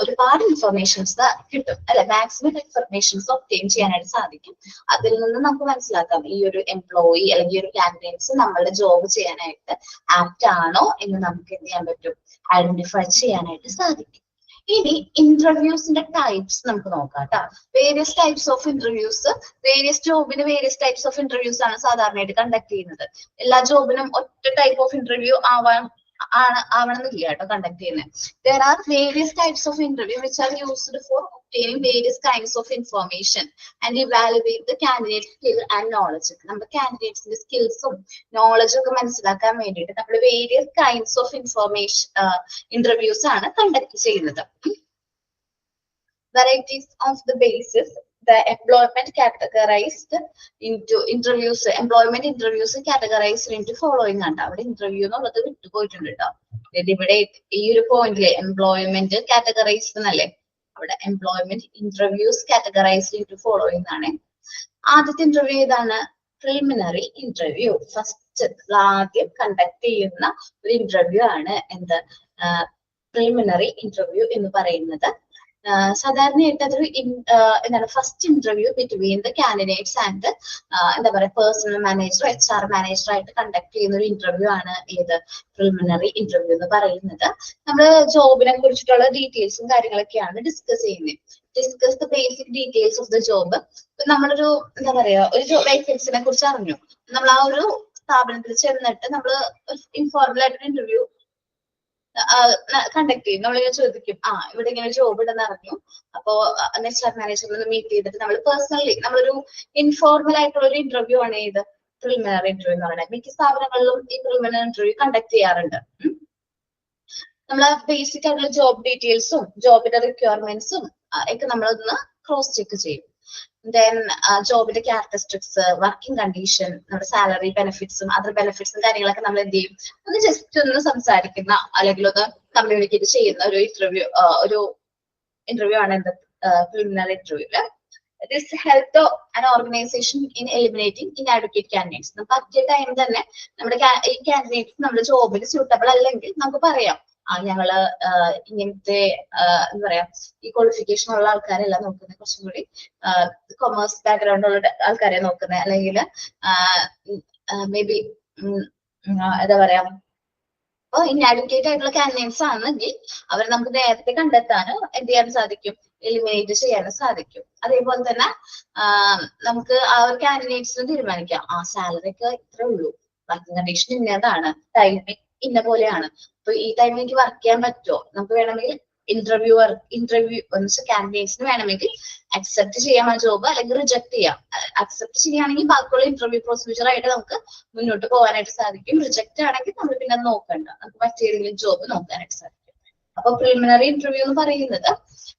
ഒരുപാട് ഇൻഫർമേഷൻസ് കിട്ടും അല്ലെ, മാക്സിമം ഇൻഫർമേഷൻസ് ഒബ്റ്റെയിൻ ചെയ്യാനായിട്ട് സാധിക്കും. അതിൽ നിന്ന് നമുക്ക് മനസ്സിലാക്കാം ഈ ഒരു എംപ്ലോയി അല്ലെങ്കിൽ ഒരു കാൻഡിഡേറ്റ്സ് നമ്മളുടെ ജോബ് ചെയ്യാനായിട്ട് ആപ്റ്റ് ആണോ എന്ന് നമുക്ക് എന്ത് ചെയ്യാൻ പറ്റും, ഐഡന്റിഫൈ ചെയ്യാനായിട്ട് സാധിക്കും. ഇനി ഇന്റർവ്യൂസിന്റെ ടൈപ്സ് നമുക്ക് നോക്കാം കേട്ടോ. Various types of interviews, various ജോബിന് വേരിയസ് ടൈപ്സ് ഓഫ് ഇന്റർവ്യൂസ് ആണ് സാധാരണയായിട്ട് കണ്ടക്ട് ചെയ്യുന്നത്. എല്ലാ ജോബിനും ഒറ്റ ടൈപ്പ് ഓഫ് ഇന്റർവ്യൂ ആവണമെന്നില്ല കേട്ടോ കണ്ടക്ട് ചെയ്യുന്നത്. There are various types of interview which are used for obtaining various kinds of information and evaluate the candidate skill and knowledge. നമ്മുടെ കാൻഡിഡേറ്റ്സിന്റെ സ്കിൽസും നോളജും ഒക്കെ മനസ്സിലാക്കാൻ വേണ്ടിയിട്ട് നമ്മൾ various kinds of information interviews ആണ് കണ്ടക്ട് ചെയ്യുന്നത്. Varieties of the basis, the employment categorized into interviews, employment interviews categorized into following ആണ്. അവിടെ ഇന്റർവ്യൂ എന്നുള്ളത് വിട്ടുപോയിട്ടുണ്ട് കേട്ടോ. ഇവിടെ ഈ ഒരു പോയിന്റിലെ എംപ്ലോയ്മെന്റ് കാറ്റഗറൈസ്ഡ് എന്നല്ലേ, അവിടെ employment interviews categorised into following ആണ്. ആദ്യത്തെ ഇന്റർവ്യൂ ഏതാണ്? Preliminary interview. ഫസ്റ്റ് ആദ്യം കണ്ടക്ട് ചെയ്യുന്ന ഒരു ഇന്റർവ്യൂ ആണ് എന്ത്, പ്രിലിമിനറി ഇന്റർവ്യൂ എന്ന് പറയുന്നത്. സാധാരണയായിട്ട് അതൊരു എന്താണ് first interview between the candidates and എന്താ പറയുക പേഴ്സണൽ മാനേജർ, HR മാനേജർ ആയിട്ട് കണ്ടക്ട് ചെയ്യുന്ന ഒരു ഇന്റർവ്യൂ ആണ് ഏത്, പ്രിലിമിനറി ഇന്റർവ്യൂ എന്ന് പറയുന്നത്. നമ്മൾ ജോബിനെ കുറിച്ചിട്ടുള്ള ഡീറ്റെയിൽസും കാര്യങ്ങളൊക്കെയാണ് ഡിസ്കസ് ചെയ്യുന്നത്. Discuss the basic details of the job. നമ്മളൊരു എന്താ പറയാ ഒരു വേക്കൻസിനെ കുറിച്ച് അറിഞ്ഞു, നമ്മൾ ആ ഒരു സ്ഥാപനത്തിൽ ചെന്നിട്ട് നമ്മൾ ഇൻഫോർമൽ ആയിട്ടൊരു ഇന്റർവ്യൂ കണ്ടക്ട് ചെയ്യും. നമ്മളിങ്ങനെ ചോദിക്കും, ഇവിടെ ഇങ്ങനെ ജോബ് ഉണ്ടെന്ന് അറിഞ്ഞു, അപ്പോ HR മാനേജറിനെ മീറ്റ് ചെയ്തിട്ട് നമ്മൾ പേഴ്സണലി നമ്മളൊരു ഇൻഫോർമൽ ആയിട്ടുള്ള ഒരു ഇന്റർവ്യൂ ആണ് ഇത് പ്രിലിമിനറി ഇന്റർവ്യൂ എന്ന് പറയുന്നത്. മിക്ക സ്ഥാപനങ്ങളിലും ഈ പ്രിലിമിനറി ഇന്റർവ്യൂ കണ്ടക്ട് ചെയ്യാറുണ്ട്. നമ്മൾ ബേസിക് ആയിട്ടുള്ള ജോബ് ഡീറ്റെയിൽസും ജോബിന്റെ റിക്വയർമെന്റ്സും ഒക്കെ നമ്മളൊന്ന് ക്രോസ് ചെക്ക് ചെയ്യും. ദെൻ ജോബിന്റെ ക്യാരക്ടറിസ്റ്റിക്സ്, വർക്കിംഗ് കണ്ടീഷൻ, നമ്മുടെ സാലറി ബെനിഫിറ്റ്സും അതർ ബെനിഫിറ്റ്സും കാര്യങ്ങളൊക്കെ നമ്മൾ എന്ത് ചെയ്യും, ഒന്ന് ജസ്റ്റ് ഒന്ന് സംസാരിക്കുന്ന അല്ലെങ്കിൽ ഒന്ന് കമ്മ്യൂണിക്കേറ്റ് ചെയ്യുന്ന ഒരു ഇന്റർവ്യൂ ആണ് എന്ത് പ്രിലിമിനറി ഇന്റർവ്യൂല്. This helped an organization in eliminating inadequate candidates. നമുക്ക് അറ്റ് എ ടൈം തന്നെ നമ്മുടെ ഈ കാൻഡിഡേറ്റ്സ് നമ്മുടെ ജോബിന് സ്യൂട്ടബിൾ അല്ലെങ്കിൽ നമുക്ക് പറയാം, ഞങ്ങള് ഇങ്ങനത്തെ എന്താ പറയാ ഈ ക്വാളിഫിക്കേഷൻ ഉള്ള ആൾക്കാരെല്ലാം നോക്കുന്നത്, കുറച്ചും കൂടി കൊമേഴ്സ് ബാക്ക്ഗ്രൗണ്ട് ഉള്ള ആൾക്കാരെ നോക്കുന്നത്, അല്ലെങ്കിൽ മേ ബി എന്താ പറയാ ഇൻആഡ്വക്കേറ്റ് ആയിട്ടുള്ള കാൻഡിഡേറ്റ്സ് ആണെങ്കിൽ അവരെ നമുക്ക് നേരത്തെ കണ്ടെത്താനോ എന്ത് ചെയ്യാൻ സാധിക്കും, എലിമിനേറ്റ് ചെയ്യാനും സാധിക്കും. അതേപോലെ തന്നെ നമുക്ക് ആ ഒരു കാൻഡിഡേറ്റ്സിന് തീരുമാനിക്കാം, സാലറി ഒക്കെ ഇത്രേ ഉള്ളൂ, വർക്കിംഗ് കണ്ടീഷൻ ഇന്നതാണ്, ടൈമിംഗ് ഇന്ന പോലെയാണ്, അപ്പൊ ഈ ടൈമിൽ എനിക്ക് വർക്ക് ചെയ്യാൻ പറ്റുമോ, നമുക്ക് വേണമെങ്കിൽ ഇന്റർവ്യൂ കാൻഡിഡേറ്റ്സിന് വേണമെങ്കിൽ അക്സെപ്റ്റ് ചെയ്യാം ആ ജോബ്, അല്ലെങ്കിൽ റിജക്ട് ചെയ്യാം. അക്സെപ്റ്റ് ചെയ്യുകയാണെങ്കിൽ ബാക്കിയുള്ള ഇന്റർവ്യൂ പ്രൊസീജിയർ ആയിട്ട് നമുക്ക് മുന്നോട്ട് പോകാനായിട്ട് സാധിക്കും. റിജക്ട് ആണെങ്കിൽ നമ്മൾ പിന്നെ നോക്കണ്ട, നമുക്ക് മറ്റേതെങ്കിലും ജോബ് നോക്കാനായിട്ട് സാധിക്കും. അപ്പൊ പ്രിലിമിനറി ഇന്റർവ്യൂ എന്ന് പറയുന്നത്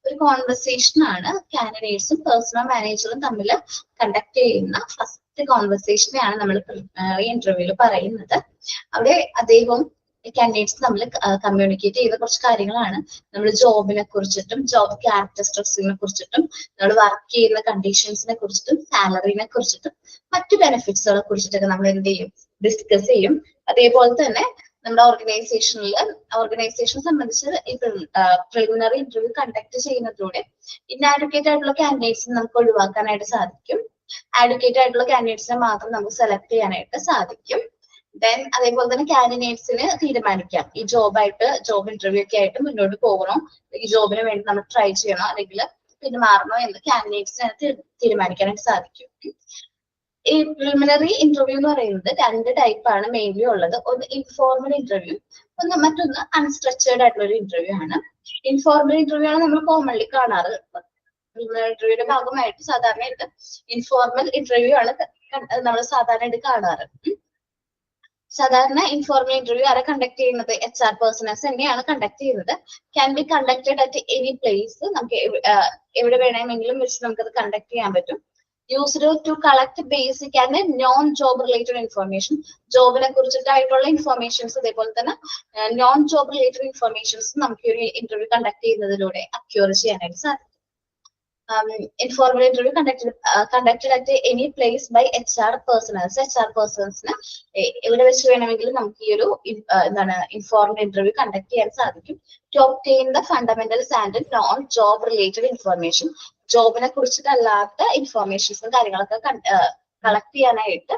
ഒരു കോൺവെർസേഷൻ ആണ്, കാൻഡിഡേറ്റ്സും പേഴ്സണൽ മാനേജറും തമ്മിൽ കണ്ടക്ട് ചെയ്യുന്ന ഫസ്റ്റ് കോൺവെർസേഷനെയാണ് നമ്മൾ പ്രിലിമിനറി ഇന്റർവ്യൂവിൽ പറയുന്നത്. അവിടെ അദ്ദേഹവും കാൻഡിഡേറ്റ്സ് നമ്മൾ കമ്മ്യൂണിക്കേറ്റ് ചെയ്യുന്ന കുറച്ച് കാര്യങ്ങളാണ്. നമ്മൾ ജോബിനെ കുറിച്ചിട്ടും ജോബ് ക്യാരക്ടറിസ്റ്റിക്സിനെ കുറിച്ചിട്ടും നമ്മൾ വർക്ക് ചെയ്യുന്ന കണ്ടീഷൻസിനെ കുറിച്ചിട്ടും സാലറിനെ കുറിച്ചിട്ടും മറ്റു ബെനിഫിറ്റ്സുകളെ കുറിച്ചിട്ടൊക്കെ നമ്മൾ എന്ത് ചെയ്യും, ഡിസ്കസ് ചെയ്യും. അതേപോലെ തന്നെ നമ്മുടെ ഓർഗനൈസേഷൻ സംബന്ധിച്ച് ഈ പ്രിലിമിനറി ഇന്റർവ്യൂ കണ്ടക്ട് ചെയ്യുന്നതിലൂടെ ഇൻആഡ്വക്കേറ്റ് ആയിട്ടുള്ള കാൻഡിഡേറ്റ്സിനെ നമുക്ക് ഒഴിവാക്കാനായിട്ട് സാധിക്കും. ആഡ്വക്കേറ്റ് ആയിട്ടുള്ള കാൻഡിഡേറ്റ്സിനെ മാത്രം നമുക്ക് സെലക്ട് ചെയ്യാനായിട്ട് സാധിക്കും. ദെൻ അതേപോലെ തന്നെ കാൻഡിഡേറ്റ്സിന് തീരുമാനിക്കാം ഈ ജോബ് ഇന്റർവ്യൂ ഒക്കെ ആയിട്ട് മുന്നോട്ട് പോകണോ, ഈ ജോബിന് വേണ്ടി നമ്മൾ ട്രൈ ചെയ്യണോ അല്ലെങ്കിൽ പിന്മാറണോ എന്ന് കാൻഡിഡേറ്റ്സിന് തീരുമാനിക്കാനായിട്ട് സാധിക്കും. ഈ പ്രിലിമിനറി ഇന്റർവ്യൂ എന്ന് പറയുന്നത് രണ്ട് ടൈപ്പാണ് മെയിൻലി ഉള്ളത്. ഒന്ന് ഇൻഫോർമൽ ഇന്റർവ്യൂ, മറ്റൊന്ന് അൺസ്ട്രക്ചേർഡ് ആയിട്ടുള്ള ഒരു ഇന്റർവ്യൂ ആണ്. ഇൻഫോർമൽ ഇന്റർവ്യൂ ആണ് നമ്മൾ കോമൺലി കാണാറ്. പ്രിലിമിനറി ഇന്റർവ്യൂയുടെ ഭാഗമായിട്ട് സാധാരണയായിട്ട് ഇൻഫോർമൽ ഇന്റർവ്യൂ ആണ് നമ്മൾ സാധാരണയായിട്ട് കാണാറ്. സാധാരണ ഇൻഫോർമൽ ഇന്റർവ്യൂ ആരെ കണ്ടക്ട് ചെയ്യുന്നത്, HR പേഴ്സണൽസ് തന്നെയാണ് കണ്ടക്ട് ചെയ്യുന്നത്. Can be conducted at any place, നമുക്ക് എവിടെ വേണമെങ്കിലും വെച്ച് നമുക്കത് കണ്ടക്ട് ചെയ്യാൻ പറ്റും. Used to collect basic and non job related information, ജോബിനെ കുറിച്ചിട്ടായിട്ടുള്ള ഇൻഫർമേഷൻസ് അതേപോലെ തന്നെ നോൺ ജോബ് റിലേറ്റഡ് ഇൻഫർമേഷൻസ് നമുക്ക് ഒരു ഇന്റർവ്യൂ കണ്ടക്ട് ചെയ്യുന്നതിലൂടെ അക്യൂർ ചെയ്യാനായിട്ട് സാധിക്കും. informal interview conducted at any place by HR personnel. HR persons എവിടെ വെച്ച് വേണമെങ്കിലും നമുക്ക് ഈ ഒരു എന്താണ് informal interview conduct ചെയ്യാൻ സാധിക്കും. To obtain the fundamentals and non-job related information. ജോബിനെ കുറിച്ചിട്ടല്ലാത്ത ഇൻഫോർമേഷൻസും കാര്യങ്ങളൊക്കെ കളക്ട് ചെയ്യാനായിട്ട്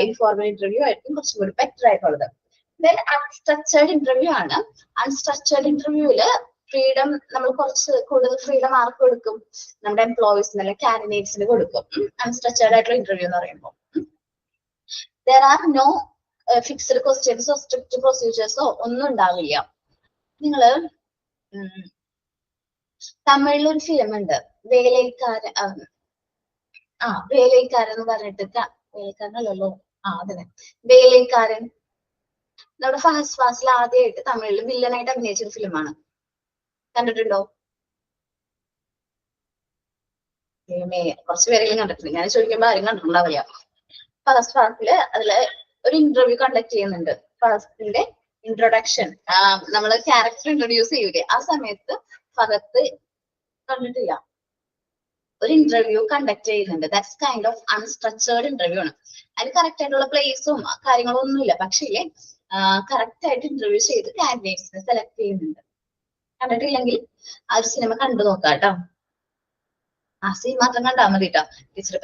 informal interview ആയിരിക്കും കുറച്ചും കൂടി ബെറ്റർ ആയിട്ടുള്ളത്. Then unstructured interview ആണ്. Unstructured interviewല് ഫ്രീഡം നമ്മൾ കുറച്ച് കൂടുതൽ ഫ്രീഡം ആർക്ക് കൊടുക്കും? നമ്മുടെ എംപ്ലോയീസിന് അല്ലെങ്കിൽ കാൻഡിഡേറ്റ്സിന് കൊടുക്കും. അൺസ്ട്രക്ചേർഡ് ആയിട്ടുള്ള ഇന്റർവ്യൂ എന്ന് പറയുമ്പോൾ there are no fixed questions or strict procedures ഒന്നും ഉണ്ടാവില്ല. നിങ്ങള് തമിഴിലൊരു ഫിലിം ഉണ്ട് വേലൈക്കാരൻ വേലൈക്കാരൻ എന്ന് പറഞ്ഞിട്ട് വേലൈക്കാരനല്ലോ അതിന് വേലൈക്കാരൻ നമ്മുടെ ഫഹദ് ഫാസിൽ ആദ്യമായിട്ട് തമിഴിൽ വില്ലനായിട്ട് അഭിനയിച്ചൊരു ഫിലിമാണ്. കണ്ടിട്ടുണ്ടോ? കുറച്ച് പേരെങ്കിലും കണ്ടിട്ടുണ്ട്. ഞാൻ ചോദിക്കുമ്പോ ആരും കണ്ടിട്ടുണ്ടാവില്ല. ഫസ്റ്റ് ഫാസില് അതില് ഒരു ഇന്റർവ്യൂ കണ്ടക്ട് ചെയ്യുന്നുണ്ട്. ഫസ്റ്റിന്റെ ഇൻട്രൊഡക്ഷൻ നമ്മള് ക്യാരക്ടർ ഇൻട്രൊഡ്യൂസ് ചെയ്യൂലേ, ആ സമയത്ത് ഫഹദ് കണ്ടിട്ടില്ല. ഒരു ഇന്റർവ്യൂ കണ്ടക്ട് ചെയ്യുന്നുണ്ട്. That's kind of unstructured interview ആണ്. അതിന് കറക്റ്റ് ആയിട്ടുള്ള പ്ലേസും കാര്യങ്ങളും ഒന്നുമില്ല. പക്ഷേ കറക്റ്റ് ആയിട്ട് ഇന്റർവ്യൂ ചെയ്ത് കാൻഡിഡേറ്റ്സിനെ സെലക്ട് ചെയ്യുന്നുണ്ട്. കണ്ടിട്ടില്ലെങ്കിൽ ആ ഒരു സിനിമ കണ്ടു നോക്കാം കേട്ടോ. ആ സീൻ മാത്രം കണ്ടാൽ മതി കേട്ടോ. ടീച്ചർ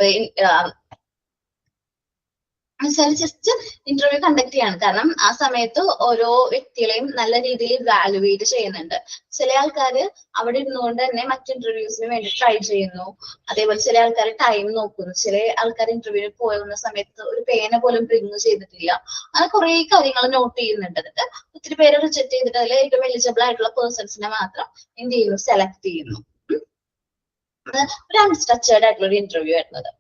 ജസ്റ്റ് ഇന്റർവ്യൂ കണ്ടക്ട് ചെയ്യാണ്. കാരണം ആ സമയത്ത് ഓരോ വ്യക്തികളെയും നല്ല രീതിയിൽ വാലുവേറ്റ് ചെയ്യുന്നുണ്ട്. ചില ആൾക്കാര് അവിടെ ഇരുന്നുകൊണ്ട് തന്നെ മറ്റു ഇന്റർവ്യൂസിന് വേണ്ടി ട്രൈ ചെയ്യുന്നു. അതേപോലെ ചില ആൾക്കാർ ടൈം നോക്കുന്നു. ചില ആൾക്കാർ ഇന്റർവ്യൂവിന് പോകുന്ന സമയത്ത് ഒരു പേന പോലും ബ്രിങ് ചെയ്തിട്ടില്ല. അങ്ങനെ കുറെ കാര്യങ്ങൾ നോട്ട് ചെയ്യുന്നുണ്ട്. എന്നിട്ട് ഒത്തിരി പേര് റിജക്ട് ചെയ്തിട്ട് അതിൽ ഏറ്റവും എലിജിബിൾ ആയിട്ടുള്ള പേഴ്സൺസിനെ മാത്രം എന്ത് ചെയ്യുന്നു? സെലക്ട് ചെയ്യുന്നു. ഒരു അൺസ്ട്രക്ചേർഡ് ആയിട്ടുള്ള ഒരു ഇന്റർവ്യൂ ആയിരുന്നത്.